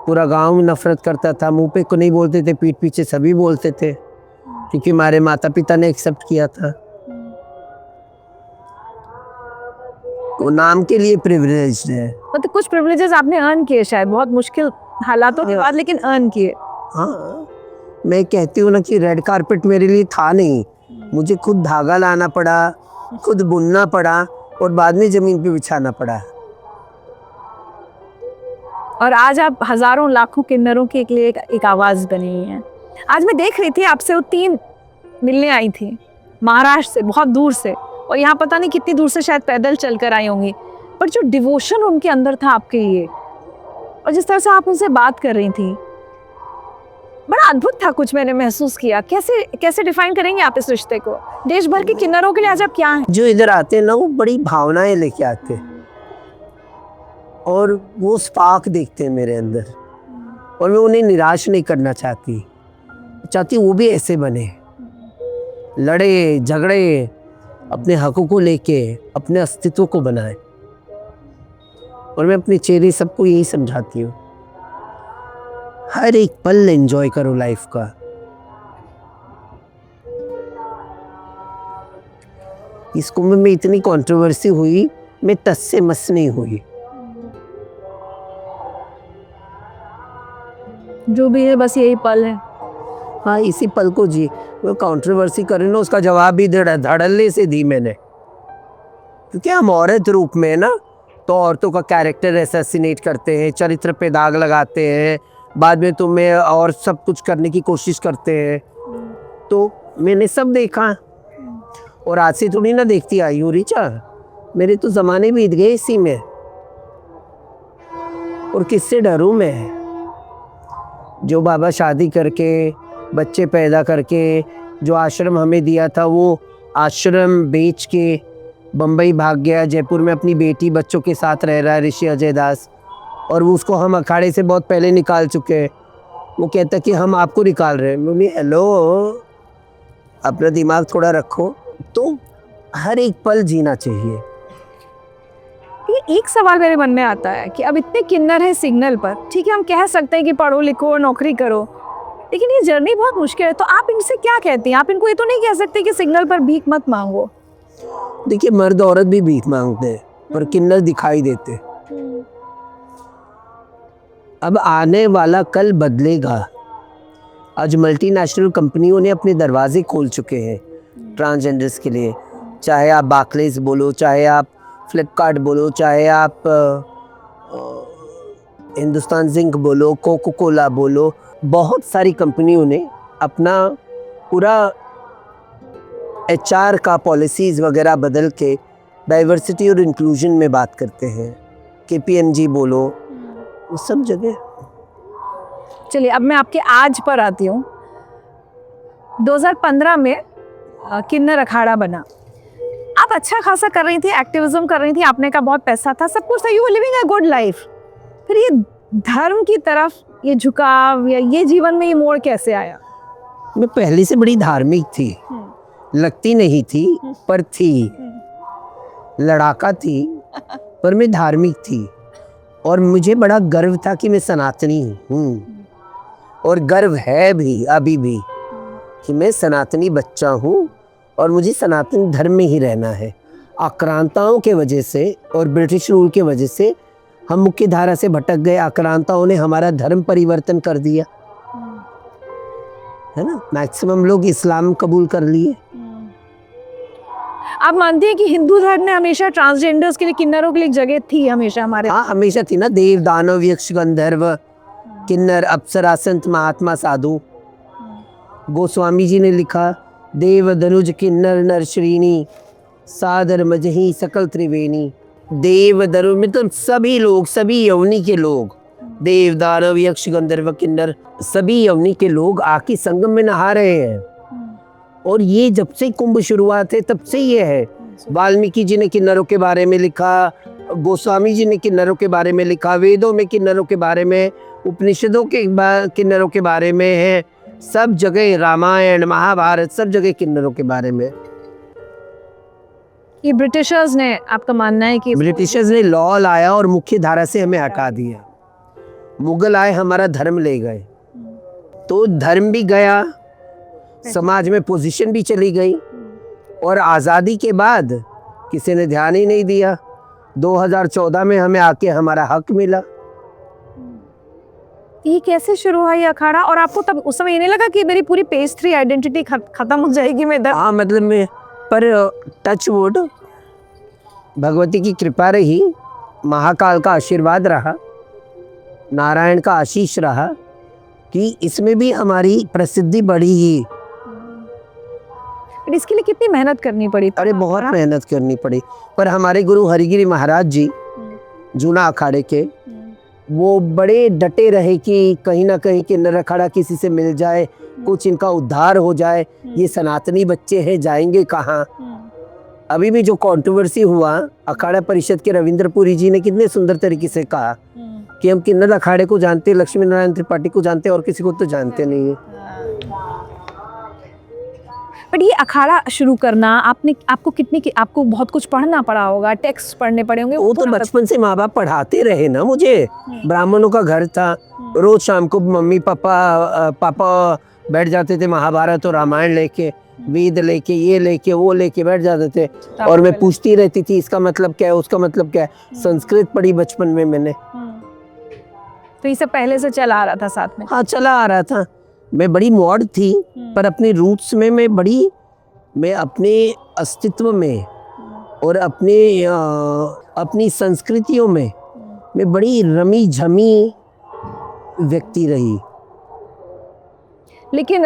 पूरा गांव नफरत करता था। मुंह पे को नहीं बोलते थे, पीठ पीछे सभी बोलते थे, क्योंकि हमारे माता पिता ने एक्सेप्ट किया था। वो नाम के लिए प्रिविलेज है। मतलब कुछ प्रिविलेजेस आपने अर्न किए शायद बहुत मुश्किल हालातों के बाद, लेकिन अर्न किए। हाँ, मैं कहती हूँ ना कि रेड कारपेट मेरे लिए था नहीं, मुझे खुद धागा लाना पड़ा, खुद बुनना पड़ा और बाद में जमीन पे बिछाना पड़ा। और आज आप हजारों लाखों किन्नरों के लिए एक आवाज बनी है। आज मैं देख रही थी आपसे, वो 3 मिलने आई थी महाराष्ट्र से, बहुत दूर से, और यहाँ पता नहीं कितनी दूर से शायद पैदल चलकर आई होंगी, पर जो डिवोशन उनके अंदर था आपके लिए, और जिस तरह से आप उनसे बात कर रही थी, बड़ा अद्भुत था। कुछ मैंने महसूस किया। कैसे कैसे डिफाइन करेंगे आप इस रिश्ते को? देश भर के किन्नरों के लिए आज आप क्या हैं? जो इधर आते हैं ना, वो बड़ी भावनाएं लेके आते हैं और वो स्पार्क देखते हैं मेरे अंदर, और मैं उन्हें निराश नहीं करना चाहती वो भी ऐसे बने, लड़े झगड़े, अपने हकों को लेके अपने अस्तित्व को बनाए। और मैं अपने चेहरे सबको यही समझाती हूँ, हर एक पल एंजॉय करो लाइफ का। इस कुंभ में इतनी कंट्रोवर्सी हुई, मैं टस से मस नहीं हुई। जो भी है बस यही पल है। हाँ, इसी पल को जी। वो कंट्रोवर्सी करे ना, उसका जवाब भी धड़ल्ले से दी मैंने, क्योंकि हम औरत रूप में ना, तो औरतों का कैरेक्टर असैसिनेट करते हैं, चरित्र पे दाग लगाते हैं, बाद में तुम्हें और सब कुछ करने की कोशिश करते हैं। तो मैंने सब देखा, और आज से थोड़ी ना देखती आई हूँ ऋचा, मेरे तो ज़माने बीत गए इसी में। और किससे डरूं मैं? जो बाबा शादी करके बच्चे पैदा करके जो आश्रम हमें दिया था, वो आश्रम बेच के बम्बई भाग गया, जयपुर में अपनी बेटी बच्चों के साथ रह रहा है, ऋषि अजय दास, और वो उसको हम अखाड़े से बहुत पहले निकाल चुके हैं। वो कहता कि हम आपको निकाल रहे हैं। मैं बोली हेलो, अपना दिमाग थोड़ा रखो। तो हर एक पल जीना चाहिए। ये एक सवाल मेरे मन में आता है कि अब इतने किन्नर हैं सिग्नल पर, ठीक है, हम कह सकते हैं कि पढ़ो लिखो नौकरी करो, लेकिन ये जर्नी बहुत मुश्किल है। तो आप इनसे क्या कहती हैं? आप इनको ये तो नहीं कह सकते कि सिग्नल पर भीख मत मांगो। देखिए, मर्द औरत भी भीख मांगते हैं, पर किन्नर दिखाई देते। अब आने वाला कल बदलेगा। आज मल्टीनेशनल कंपनियों ने अपने दरवाजे खोल चुके हैं ट्रांसजेंडर्स के लिए। चाहे आप बार्कलेज बोलो, चाहे आप फ्लिपकार्ट बोलो, चाहे आप हिंदुस्तान जिंक बोलो, कोको कोला बोलो, बहुत सारी कंपनियों ने अपना पूरा HR का पॉलिसीज़ वगैरह बदल के डाइवर्सिटी और इंक्लूजन में बात करते हैं। KPMG बोलो, वो सब जगह। चलिए, अब मैं आपके आज पर आती हूँ। 2015 में किन्नर अखाड़ा बना। आप अच्छा खासा कर रही थी, एक्टिविज्म कर रही थी, आपने का बहुत पैसा था, सब कुछ था, you were living a good life. फिर ये धर्म की तरफ ये झुकाव या ये जीवन में ये मोड़ कैसे आया? मैं पहले से बड़ी धार्मिक थी, लगती नहीं थी पर थी, लड़ाका थी पर मैं धार्मिक थी। और मुझे बड़ा गर्व था कि मैं सनातनी हूँ, और गर्व है भी अभी भी कि मैं सनातनी बच्चा हूँ, और मुझे सनातन धर्म में ही रहना है। आक्रांताओं के वजह से और ब्रिटिश रूल के वजह से हम मुख्य धारा से भटक गए। आक्रांताओं ने हमारा धर्म परिवर्तन कर दिया है ना। मैक्सिमम लोग इस्लाम कबूल कर लिए। आप मानती हैं कि हिंदू धर्म ने हमेशा ट्रांसजेंडर्स के लिए, किन्नरों के लिए एक जगह थी हमेशा हमारे? हाँ, हमेशा थी ना। देव दानव यक्ष गंधर्व किन्नर अप्सरा संत महात्मा साधु। गोस्वामी जी ने लिखा, देव धनुज किन्नर नर श्रीनी सादर मजही सकल त्रिवेणी। देव धनुज में तो सभी लोग, सभी यवनी के लोग, देव दानव यक्ष गंधर्व किन्नर, सभी यवनी के लोग आके संगम में नहा रहे हैं। और ये जब से कुंभ शुरुआत है तब से ये है। वाल्मीकि जी ने किन्नरों के बारे में लिखा, गोस्वामी जी ने किन्नरों के बारे में लिखा, वेदों में किन्नरों के बारे में, उपनिषदों के किन्नरों के बारे में है, सब जगह रामायण महाभारत सब जगह किन्नरों के बारे में। ये ब्रिटिशर्स ने, आपका मानना है कि ब्रिटिशर्स ने लॉ लाया और मुख्य धारा से हमें हटा दिया। मुगल आए, हमारा धर्म ले गए, तो धर्म भी गया, समाज में पोजीशन भी चली गई, और आज़ादी के बाद किसी ने ध्यान ही नहीं दिया। 2014 में हमें आके हमारा हक मिला। ये कैसे शुरू हुआ ये अखाड़ा, और आपको तब उस समय ये नहीं लगा कि मेरी पूरी पेज 3 आइडेंटिटी खत्म हो जाएगी, मैं इधर? हाँ, मतलब मैं, पर टच वुड, भगवती की कृपा रही, महाकाल का आशीर्वाद रहा, नारायण का आशीष रहा कि इसमें भी हमारी प्रसिद्धि बढ़ी ही। पर इसके लिए कितनी मेहनत करनी पड़ी? अरे बहुत मेहनत करनी पड़ी, पर हमारे गुरु हरिगिरी महाराज जी जूना अखाड़े के, वो बड़े डटे रहे कि कहीं ना कहीं किन्नर अखाड़ा किसी से मिल जाए, कुछ इनका उद्धार हो जाए। ये सनातनी बच्चे हैं, जाएंगे कहाँ? अभी भी जो कंट्रोवर्सी हुआ, अखाड़ा परिषद के रविंद्रपुरी जी ने कितने सुंदर तरीके से कहा कि हम किन्नर अखाड़े को जानते, लक्ष्मी नारायण त्रिपाठी को जानते, और किसी को तो जानते नहीं है। बट ये अखाड़ा शुरू करना आपको बहुत कुछ पढ़ना पड़ा होगा, टेक्स्ट पढ़ने पड़े होंगे। वो तो बचपन से माँ बाप पढ़ाते रहे ना मुझे। ब्राह्मणों का घर था, रोज शाम को मम्मी पापा बैठ जाते थे, महाभारत और रामायण लेके, वेद लेके, ये लेके, वो लेके बैठ जाते थे, और मैं पूछती रहती थी इसका मतलब क्या है, उसका मतलब क्या है। संस्कृत पढ़ी बचपन में मैंने। तो ये सब पहले से चला आ रहा था साथ में? हाँ, चला आ रहा था। मैं बड़ी मॉड थी, पर अपने रूट्स में मैं अपने अस्तित्व में और अपनी संस्कृतियों में मैं बड़ी रमी झमी व्यक्ति रही। लेकिन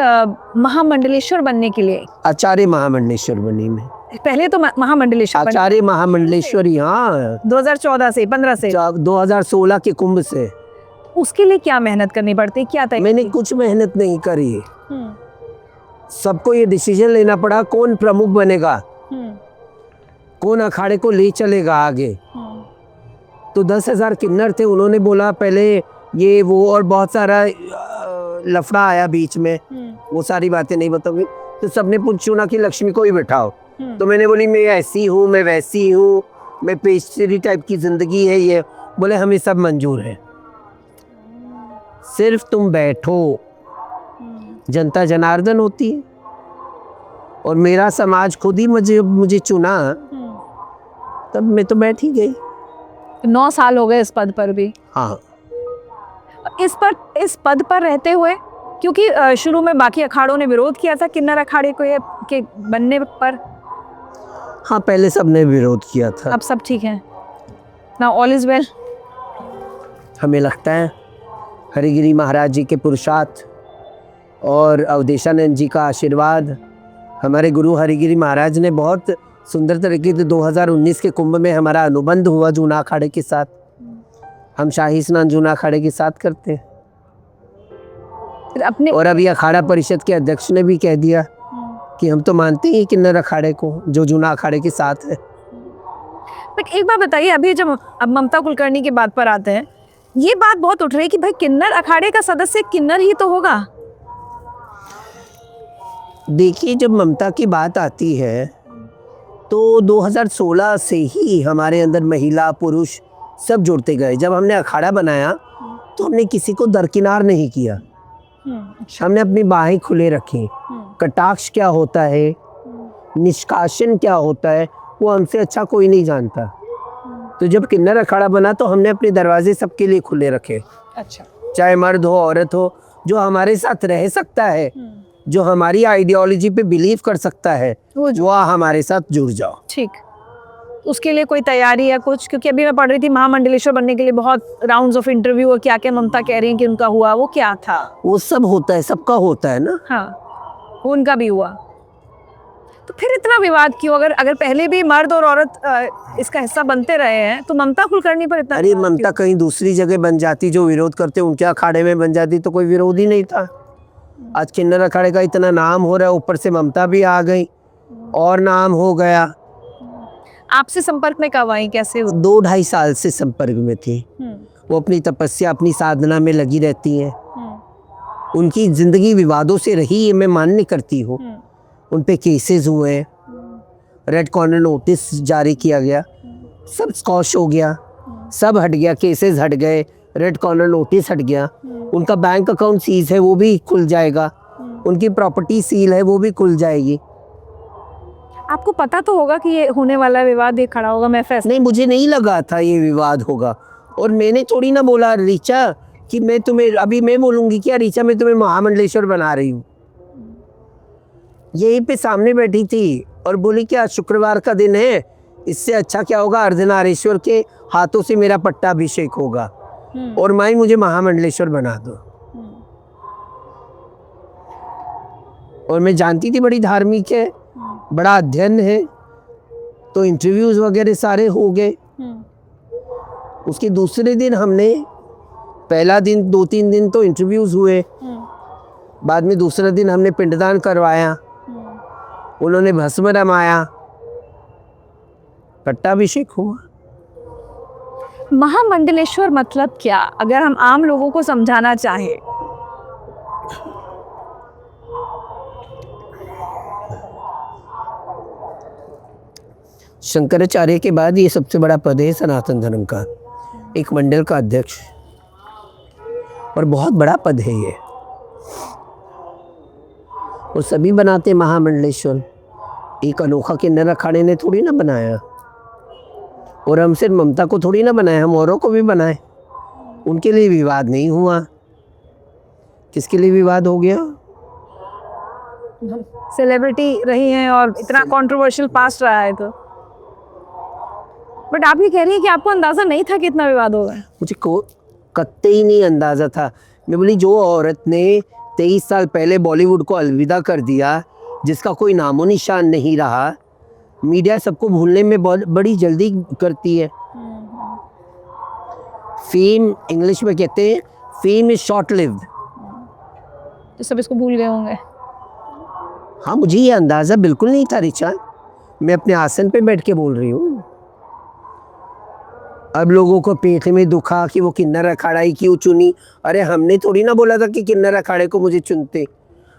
महामंडलेश्वर बनने के लिए? आचार्य महामंडलेश्वर बनी मैं। पहले तो महामंडलेश्वर आचार्य महामंडलेश्वरी, हाँ, 2014 से 15 से 2016 के कुंभ से। उसके लिए क्या मेहनत करनी पड़ती है, क्या तय? मैंने कुछ मेहनत नहीं करी, सबको ये डिसीजन लेना पड़ा कौन प्रमुख बनेगा, कौन अखाड़े को ले चलेगा आगे। तो 10,000 किन्नर थे, उन्होंने बोला पहले ये वो, और बहुत सारा लफड़ा आया बीच में, वो सारी बातें नहीं बताऊंगी। तो सबने चुना कि लक्ष्मी को ही बैठाओ। तो मैंने बोली मैं ऐसी हूँ, मैं वैसी हूँ, मैं पेस्ट्री टाइप की जिंदगी है ये। बोले हमें सब मंजूर है, सिर्फ तुम बैठो। जनता जनार्दन होती है, और मेरा समाज खुद ही मुझे चुना, तब मैं तो बैठ ही गई। 9 साल हो गए इस पद पर भी? हाँ। इस पद पर रहते हुए, क्योंकि शुरू में बाकी अखाड़ों ने विरोध किया था किन्नर अखाड़े को ये के बनने पर। हाँ, पहले सबने विरोध किया था। अब सब ठीक है ना? All is well. हमें लगता है हरिगिरी महाराज जी के पुरुषार्थ और अवधेशानंद जी का आशीर्वाद, हमारे गुरु हरिगिरी महाराज ने बहुत सुंदर तरीके से 2019 के कुंभ में हमारा अनुबंध हुआ जूना अखाड़े के साथ। हम शाही स्नान जूना अखाड़े के साथ करते हैं। अपने और अभी अखाड़ा परिषद के अध्यक्ष ने भी कह दिया कि हम तो मानते हैं किन्नर अखाड़े को, जो जूना अखाड़े के साथ है। बट एक बात बताइए, अभी जब अब ममता कुलकर्णी की बात पर आते हैं, ये बात बहुत उठ रही है कि भाई किन्नर अखाड़े का सदस्य किन्नर ही तो होगा। देखिए, जब ममता की बात आती है तो 2016 से ही हमारे अंदर महिला पुरुष सब जुड़ते गए। जब हमने अखाड़ा बनाया तो हमने किसी को दरकिनार नहीं किया, हमने अपनी बाहें खुले रखी। कटाक्ष क्या होता है, निष्कासन क्या होता है, वो हमसे अच्छा कोई नहीं जानता। तो जब किन्नर अखाड़ा बना तो हमने अपने दरवाजे सबके लिए खुले रखे। अच्छा। चाहे मर्द हो औरत हो, जो हमारे साथ रह सकता है, जो हमारी आइडियोलॉजी पे बिलीव कर सकता है, वो हमारे साथ जुड़ जाओ। ठीक, उसके लिए कोई तैयारी या कुछ? क्योंकि अभी मैं पढ़ रही थी महामंडलेश्वर बनने के लिए बहुत राउंड्स ऑफ इंटरव्यू और क्या क्या ममता कह रही हैं कि उनका हुआ, वो क्या था? वो सब होता है, सबका होता है ना। हाँ, उनका भी हुआ। तो फिर इतना विवाद क्यों? अगर पहले भी मर्द और औरत इसका हिस्सा बनते रहे हैं तो ममता कुलकर्णी पर इतना? अरे ममता कहीं दूसरी जगह बन जाती, जो विरोध करते उनके अखाड़े में बन जाती तो कोई विरोध ही नहीं था। आज किन्नर अखाड़े का इतना नाम हो रहा है, ऊपर से ममता भी आ गई और नाम हो गया। आपसे संपर्क में कब आई, कैसे? 2-2.5 साल से संपर्क में थी। वो अपनी तपस्या, अपनी साधना में लगी रहती हैं। उनकी जिंदगी विवादों से रही है, मैं मान्य करती हूँ। उन पे केसेस हुए, रेड कॉर्नर नोटिस जारी किया गया, सब स्कॉश हो गया, सब हट गया, केसेस हट गए, रेड कॉर्नर नोटिस हट गया, उनका बैंक अकाउंट सीज है वो भी खुल जाएगा, उनकी प्रॉपर्टी सील है वो भी खुल जाएगी। आपको पता तो होगा कि ये होने वाला विवाद ये खड़ा होगा, मैं फैसला नहीं, मुझे नहीं लगा था ये विवाद होगा, और मैंने थोड़ी ना बोला ऋचा कि मैं तुम्हें, अभी मैं बोलूँगी क्या ऋचा मैं तुम्हें महामंडलेश्वर बना रही हूँ। यहीं पे सामने बैठी थी और बोली क्या शुक्रवार का दिन है, इससे अच्छा क्या होगा, अर्धनारीश्वर के हाथों से मेरा पट्टाभिषेक होगा और माई मुझे महामंडलेश्वर बना दो। और मैं जानती थी बड़ी धार्मिक है, बड़ा अध्ययन है, तो इंटरव्यूज वगैरह सारे हो गए। उसके दूसरे दिन हमने, पहला दिन 2-3 दिन तो इंटरव्यूज हुए, बाद में दूसरा दिन हमने पिंडदान करवाया, उन्होंने भस्म रमाया, पट्टाभिषेक हुआ। महामंडलेश्वर मतलब क्या, अगर हम आम लोगों को समझाना चाहें? शंकराचार्य के बाद ये सबसे बड़ा पद है सनातन धर्म का, एक मंडल का अध्यक्ष, और बहुत बड़ा पद है ये, और सभी बनाते महामंडलेश्वर। एक अनोखा किन्नर अखाड़े ने थोड़ी ना बनाया, और हम सिर्फ ममता को थोड़ी ना बनाए, हम औरों को भी बनाए। उनके लिए विवाद नहीं हुआ, किसके लिए विवाद हो गया? सेलिब्रिटी रही हैं और इतना कंट्रोवर्शियल पास्ट रहा है, तो बट आप ये कह रही हैं कि आपको अंदाजा नहीं था कि इतना विवाद होगा। मुझे को कत्ते ही नहीं अंदाज़ा था। मैं बोली जो औरत ने 23 साल पहले बॉलीवुड को अलविदा कर दिया, जिसका कोई नामो निशान नहीं रहा, मीडिया सबको भूलने में बड़ी जल्दी करती है। फेम, इंग्लिश में कहते हैं फेम इज शॉर्ट लिव्ड, तो सब इसको भूल गए होंगे। हाँ, मुझे ये अंदाज़ा बिल्कुल नहीं था ऋचा, मैं अपने आसन पे बैठ के बोल रही हूँ। अब लोगों को पेट में दुखा कि वो किन्नर अखाड़ा ही क्यों चुनी। अरे हमने थोड़ी ना बोला था कि किन्नर अखाड़े को मुझे चुनते,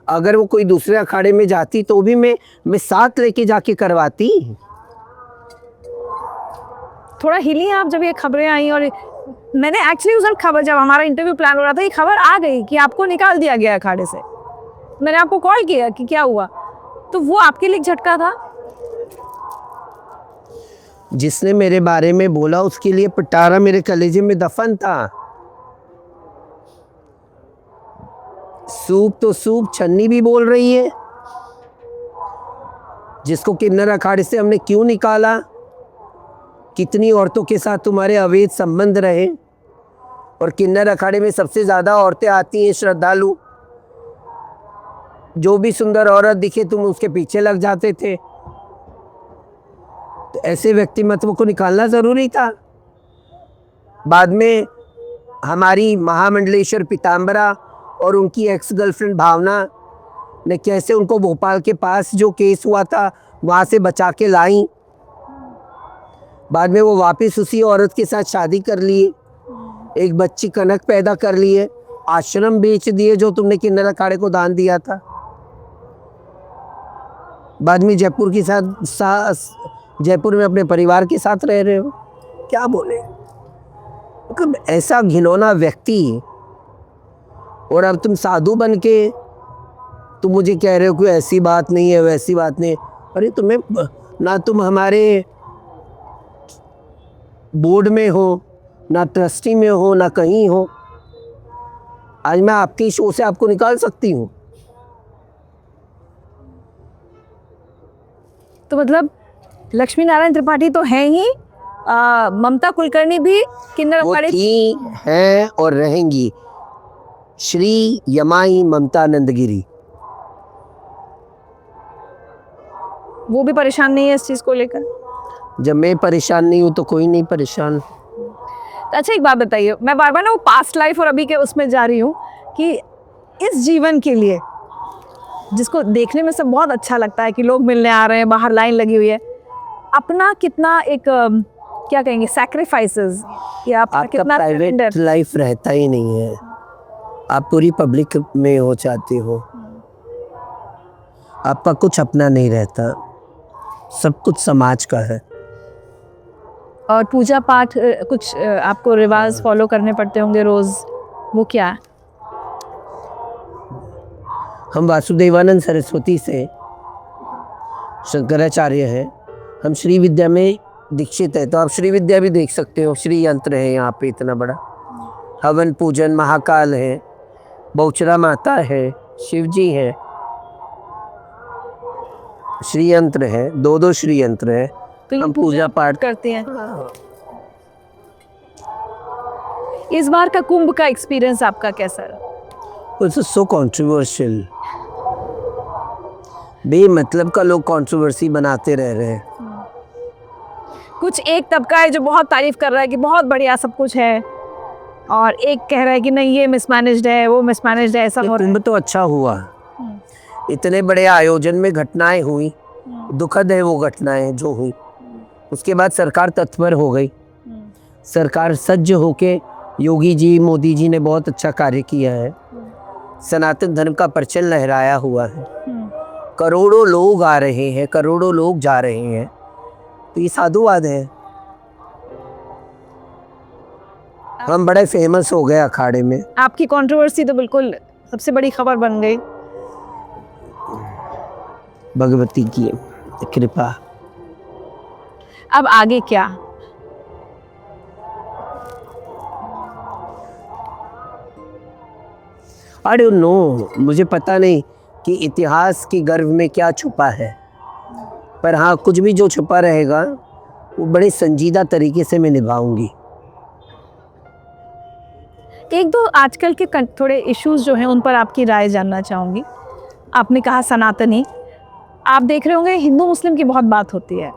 अगर वो कोई दूसरे अखाड़े में जाती तो भी मैं साथ लेके जाके करवाती। थोड़ा हिली आप जब ये खबरें आई, और मैंने एक्चुअली उस खबर, जब हमारा इंटरव्यू प्लान हो रहा था, ये खबर आ गई कि आपको निकाल दिया गया अखाड़े से। मैंने आपको कॉल किया कि क्या हुआ, तो वो आपके लिए झटका था। जिसने मेरे बारे में बोला उसके लिए पिटारा मेरे कलेजे में दफन था। सूप तो सूप, छन्नी भी बोल रही है। जिसको किन्नर अखाड़े से हमने क्यों निकाला, कितनी औरतों के साथ तुम्हारे अवैध संबंध रहे, और किन्नर अखाड़े में सबसे ज़्यादा औरतें आती हैं श्रद्धालु, जो भी सुंदर औरत दिखे तुम उसके पीछे लग जाते थे। तो ऐसे व्यक्तिमत्व को निकालना ज़रूरी था। बाद में हमारी महामंडलेश्वर पीताम्बरा और उनकी एक्स गर्लफ्रेंड भावना ने कैसे उनको भोपाल के पास जो केस हुआ था वहाँ से बचा के लाई। बाद में वो वापस उसी औरत के साथ शादी कर लिए, एक बच्ची कनक पैदा कर लिए, आश्रम बेच दिए जो तुमने किन्नर अखाड़े को दान दिया था। बाद में जयपुर के साथ जयपुर में अपने परिवार के साथ रह रहे हो, क्या बोले। मतलब ऐसा घिनौना व्यक्ति, और अब तुम साधु बन के तुम मुझे कह रहे हो कि ऐसी बात नहीं है वैसी बात नहीं है। अरे तुम्हें ना, तुम हमारे बोर्ड में हो, ना ट्रस्टी में हो, ना कहीं हो। आज मैं आपके शो से आपको निकाल सकती हूँ। तो मतलब लक्ष्मी नारायण त्रिपाठी तो है ही, ममता कुलकर्णी भी किन्नर वो अखाड़े थी, हैं और रहेंगी श्री यमाई ममता नंदगिरी। वो भी परेशान नहीं है इस चीज़ को लेकर। जब मैं परेशान नहीं हूँ तो कोई नहीं परेशान। तो अच्छा एक बात बताइए, मैं बार बार ना वो पास्ट लाइफ और अभी के उसमें जा रही हूँ कि इस जीवन के लिए, जिसको देखने में सब बहुत अच्छा लगता है कि लोग मिलने आ रहे हैं, बाहर लाइन लगी हुई है, अपना कितना एक क्या कहेंगे सैक्रिफाइसेस, या आपका आपका कितना प्राइवेट लाइफ रहता ही नहीं है, आप पूरी पब्लिक में हो जाते हो, आपका कुछ अपना नहीं रहता, सब कुछ समाज का है। और पूजा पाठ कुछ आपको रिवाज फॉलो करने पड़ते होंगे रोज, वो क्या है? हम वासुदेवानंद सरस्वती से शंकराचार्य हैं। हम श्री विद्या में दीक्षित है, तो आप श्री विद्या भी देख सकते हो। श्री यंत्र है यहाँ पे इतना बड़ा, हवन पूजन महाकाल है, बहुचरा माता है, शिव जी हैं, श्री यंत्र है, दो श्री यंत्र है। तो ये हम पूजा पाठ करते हैं। इस बार का कुंभ का एक्सपीरियंस आपका कैसा रहा? It's so controversial. बेमतलब का लोग कंट्रोवर्सी बनाते रह रहे हैं। कुछ एक तबका है जो बहुत तारीफ कर रहा है कि बहुत बढ़िया सब कुछ है, और एक कह रहा है कि नहीं ये मिसमैनेज्ड है, वो मिसमैनेज्ड है, ऐसा हो रहा है। कुंभ तो अच्छा हुआ, इतने बड़े आयोजन में घटनाएं हुई, दुखद है वो घटनाएं जो हुई। उसके बाद सरकार तत्पर हो गई, सरकार सज्ज होके, योगी जी मोदी जी ने बहुत अच्छा कार्य किया है, सनातन धर्म का परचम लहराया हुआ है, करोड़ों लोग आ रहे हैं, करोड़ों लोग जा रहे हैं, तो ये साधुवाद है। हम बड़े फेमस हो गए अखाड़े में। आपकी कंट्रोवर्सी तो बिल्कुल सबसे बड़ी खबर बन गई। भगवती की कृपा। अब आगे क्या? आई डोंट नो, मुझे पता नहीं कि इतिहास के गर्भ में क्या छुपा है, पर हाँ कुछ भी जो छुपा रहेगा वो बड़े संजीदा तरीके से मैं निभाऊंगी। एक दो आजकल के थोड़े इश्यूज जो हैं उन पर आपकी राय जानना चाहूँगी। आपने कहा सनातनी, आप देख रहे होंगे हिंदू मुस्लिम की बहुत बात होती है,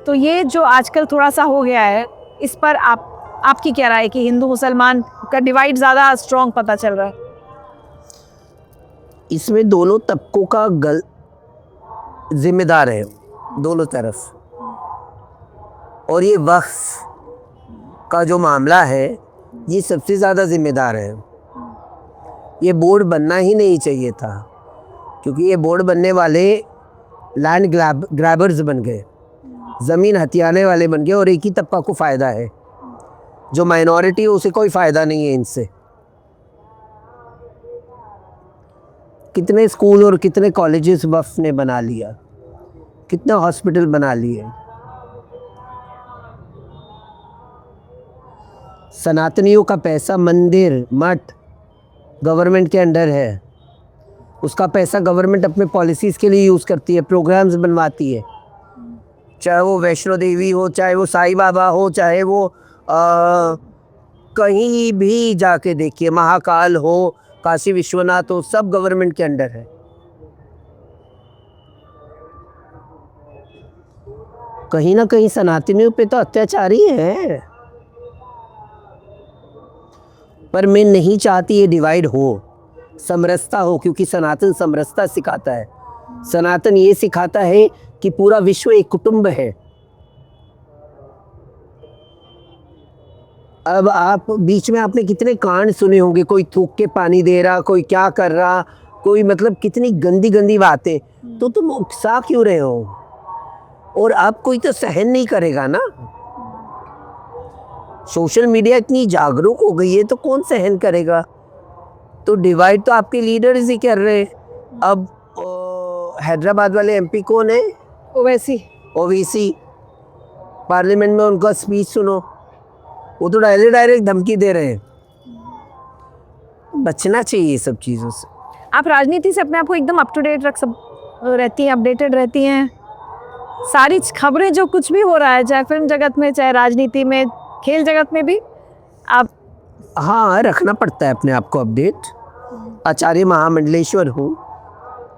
तो ये जो आजकल थोड़ा सा हो गया है, इस पर आपकी क्या राय है कि हिंदू मुसलमान का डिवाइड ज़्यादा स्ट्रॉन्ग पता चल रहा है? इसमें दोनों तबकों का जिम्मेदार है, दोनों तरफ। और ये वक्फ का जो मामला है ये सबसे ज़्यादा जिम्मेदार है। ये बोर्ड बनना ही नहीं चाहिए था, क्योंकि ये बोर्ड बनने वाले लैंड ग्रैबर्स बन गए, ज़मीन हथियाने वाले बन गए, और एक ही तबका को फ़ायदा है, जो माइनॉरिटी है उसे कोई फ़ायदा नहीं है इनसे। कितने स्कूल और कितने कॉलेजेस वक्फ ने बना लिया, कितने हॉस्पिटल बना लिए। सनातनियों का पैसा, मंदिर मठ गवर्नमेंट के अंडर है, उसका पैसा गवर्नमेंट अपने पॉलिसीज़ के लिए यूज़ करती है, प्रोग्राम्स बनवाती है, चाहे वो वैष्णो देवी हो, चाहे वो साईं बाबा हो, चाहे वो कहीं भी जाके देखिए, महाकाल हो, काशी विश्वनाथ हो, सब गवर्नमेंट के अंडर है। कहीं ना कहीं सनातनियों पे तो अत्याचार ही है, पर मैं नहीं चाहती ये डिवाइड हो, समरसता हो, क्योंकि सनातन समरसता सिखाता है। सनातन ये सिखाता है कि पूरा विश्व एक कुटुंब है। अब आप बीच में आपने कितने कांड सुने होंगे, कोई थूक के पानी दे रहा, कोई क्या कर रहा, कोई मतलब कितनी गंदी गंदी बातें, तो तुम उकसा क्यों रहे हो? और अब कोई तो सहन नहीं करेगा ना। सोशल मीडिया इतनी जागरूक हो गई है तो कौन सहन करेगा? तो डिवाइड तो आपके लीडर्स ही कर रहे हैं। अब हैदराबाद वाले एमपी कौन है? ओवैसी। पार्लियामेंट में उनका स्पीच सुनो, वो तो डायरेक्ट धमकी दे रहे हैं। बचना चाहिए ये सब चीज़ों से। आप राजनीति से अपने आप को एकदम अप टू डेट रहती हैं, अपडेटेड रहती हैं, सारी खबरें जो कुछ भी हो रहा है, चाहे फिल्म जगत में, चाहे राजनीति में, खेल जगत में भी आप? हाँ, रखना पड़ता है अपने आप को अपडेट। आचार्य महामंडलेश्वर हूँ,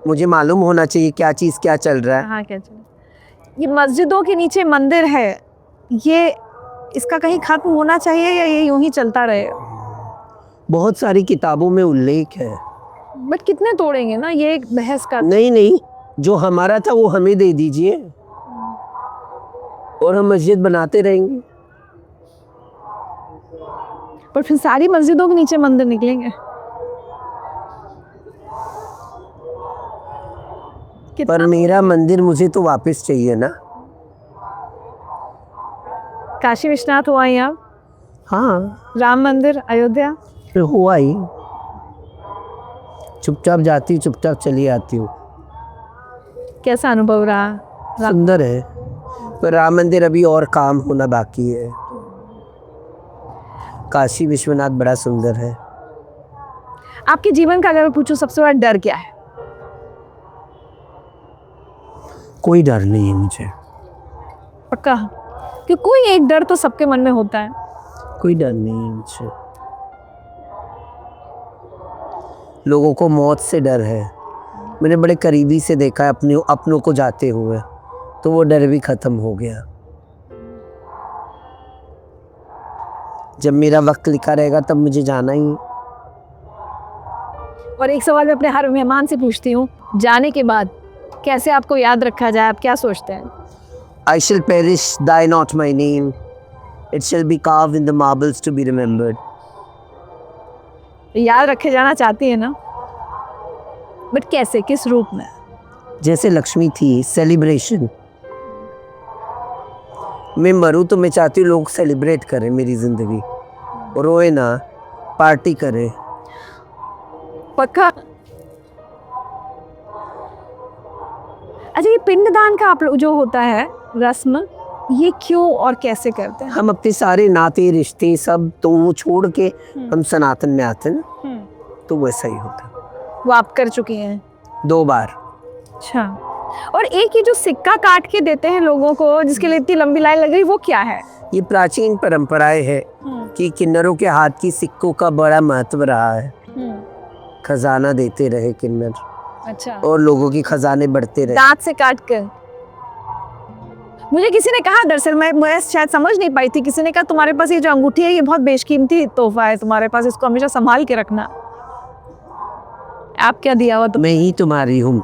मुझे मालूम होना चाहिए क्या चीज़ क्या चल रहा है। हाँ, क्या चल रहा है? ये मस्जिदों के नीचे मंदिर है, ये इसका कहीं खत्म होना चाहिए या ये यूं ही चलता रहेगा? बहुत सारी किताबों में उल्लेख है, बट कितने तोड़ेंगे ना, ये एक बहस का। नहीं, जो हमारा था वो हमें दे दीजिए और हम मस्जिद बनाते रहेंगे। पर फिर सारी मस्जिदों के नीचे मंदिर निकलेंगे। पर मेरा मंदिर मुझे तो वापस चाहिए ना। काशी विश्वनाथ हुआ ही आप? हाँ, राम मंदिर अयोध्या? फिर हुआ ही। चुपचाप जाती हूँ, चुपचाप चली आती हूँ। कैसा अनुभव रहा? सुंदर है, पर राम मंदिर अभी और काम होना बाकी है। काशी विश्वनाथ बड़ा सुंदर है। आपके जीवन का अगर मैं पूछूं सबसे बड़ा डर क्या है? कोई डर नहीं है मुझे। पक्का? कि कोई एक डर तो सबके मन में होता है। कोई डर नहीं है मुझे। लोगों को मौत से डर है। मैंने बड़े करीबी से देखा है अपनों को जाते हुए, तो वो डर भी खत्म हो गया। जब मेरा वक्त लिखा रहेगा तब मुझे जाना ही। और एक सवाल मैं अपने हर मेहमान से पूछती हूँ, जाने के बाद कैसे आपको याद रखा जाए? आप क्या सोचते हैं? I shall perish, die not my name. It shall be carved in the marbles to be remembered. याद रखे जाना चाहती है ना, बट कैसे, किस रूप में? जैसे लक्ष्मी थी, सेलिब्रेशन। मैं मरूं तो मैं चाहती हूँ लोग सेलिब्रेट करें मेरी जिंदगी, रोए ना, पार्टी करें। पक्का? अच्छा, ये पिंडदान का आप लोग जो होता है रस्म, ये क्यों और कैसे करते हैं? हम अपने सारे नाते रिश्ते सब तो वो छोड़ के हम सनातन में आते हैं ना, तो वैसा ही होता है। वो आप कर चुकी हैं? 2 बार। अच्छा, और एक ये जो सिक्का काट के देते हैं लोगों को, जिसके लिए इतनी लंबी लाइन लग रही, वो क्या है? ये प्राचीन परंपराएं है कि किन्नरों के हाथ की सिक्कों का बड़ा महत्व रहा है। खजाना देते रहे किन्नर, अच्छा, और लोगों की खजाने बढ़ते रहे। दांत से काट कर। मुझे किसी ने कहा, दरअसल मैं शायद समझ नहीं पाई थी, किसी ने कहा तुम्हारे पास ये जो अंगूठी है ये बहुत बेशकीमती तोहफा है तुम्हारे पास, इसको हमेशा संभाल के रखना। आप क्या दिया हुआ तो? मैं ही तुम्हारी हूँ।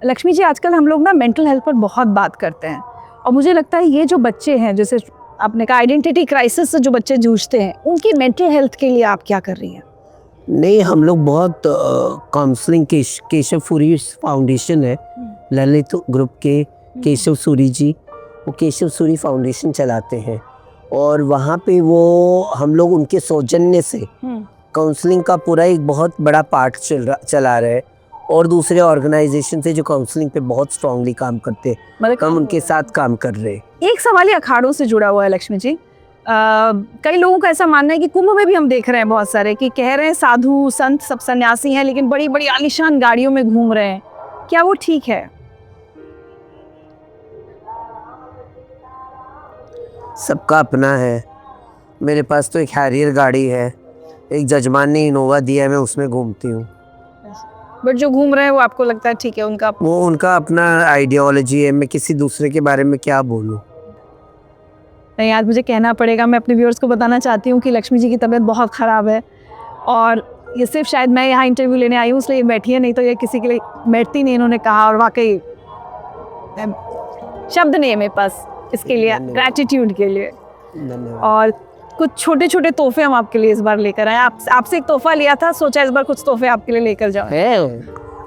लक्ष्मी जी, आजकल हम लोग ना मेंटल हेल्थ पर बहुत बात करते हैं, और मुझे लगता है ये जो बच्चे हैं, जैसे आपने कहा आइडेंटिटी क्राइसिस से जो बच्चे जूझते हैं, उनकी मेंटल हेल्थ के लिए आप क्या कर रही हैं? नहीं, हम लोग बहुत काउंसलिंग केशव सूरी फाउंडेशन है, ललित ग्रुप के केशव सूरी जी, वो केशव सूरी फाउंडेशन चलाते हैं, और वहाँ पे वो हम लोग उनके सौजन्य से काउंसलिंग का पूरा एक बहुत बड़ा पार्ट चला रहे हैं, और दूसरे ऑर्गेनाइजेशन से जो काउंसलिंग पे बहुत स्ट्रांगली काम करते हैं, मतलब हम उनके साथ काम कर रहे हैं। एक सवाल ये अखाड़ों से जुड़ा हुआ है लक्ष्मी जी। कई लोगों का ऐसा मानना है कि कुंभ में भी हम देख रहे हैं बहुत सारे कि कह रहे हैं साधु संत सब सन्यासी हैं, लेकिन बड़ी बड़ी आलीशान गाड़ियों में घूम रहे हैं, क्या वो ठीक है? सबका अपना है। मेरे पास तो एक हैरियर गाड़ी है, एक जजमान ने इनोवा दिया है, मैं उसमें घूमती हूँ। बट जो घूम रहे हैं वो आपको लगता है ठीक है, वो उनका अपना आइडियोलॉजी है, मैं किसी दूसरे के बारे में क्या बोलूँ। नहीं, आज मुझे कहना पड़ेगा, मैं अपने व्यूअर्स को बताना चाहती हूँ कि लक्ष्मी जी की तबीयत बहुत ख़राब है, और ये सिर्फ शायद मैं यहाँ इंटरव्यू लेने आई हूँ इसलिए बैठी है, नहीं तो ये किसी के लिए बैठती नहीं, इन्होंने कहा, और वाकई शब्द नहीं है मेरे पास इसके लिए, ग्रैटिट्यूड के लिए। और कुछ छोटे छोटे तोहफे हम आपके लिए इस बार लेकर आए। आपसे एक तोहफा लिया था, सोचा इस बार कुछ तोहफे आपके लिए लेकर जाओ।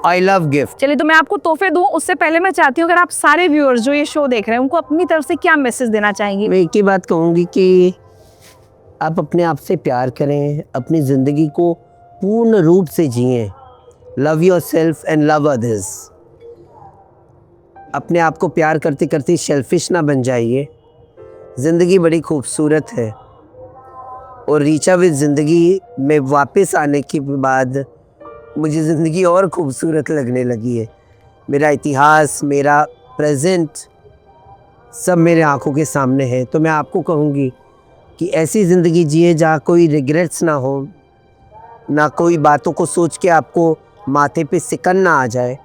I love gift. चलिए, तो मैं आपको तोहफे दूं उससे पहले मैं चाहती हूँ अगर आप सारे व्यूअर्स जो ये शो देख रहे हैं उनको अपनी तरफ से क्या मैसेज देना चाहेंगी? मैं एक ही बात कहूँगी कि आप अपने आप से प्यार करें, अपनी ज़िंदगी को पूर्ण रूप से जिएं। Love yourself and love others. अपने आप को प्यार करते करते सेल्फिश ना बन जाइए। ज़िंदगी बड़ी खूबसूरत है, और रीचा विद ज़िंदगी में वापस आने के बाद मुझे ज़िंदगी और खूबसूरत लगने लगी है। मेरा इतिहास, मेरा प्रेजेंट सब मेरे आंखों के सामने है। तो मैं आपको कहूँगी कि ऐसी ज़िंदगी जिए जहाँ कोई रिग्रेट्स ना हो, ना कोई बातों को सोच के आपको माथे पे सिकन ना आ जाए,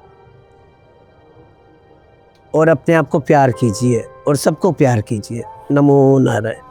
और अपने आप को प्यार कीजिए और सबको प्यार कीजिए। नमो नारायण।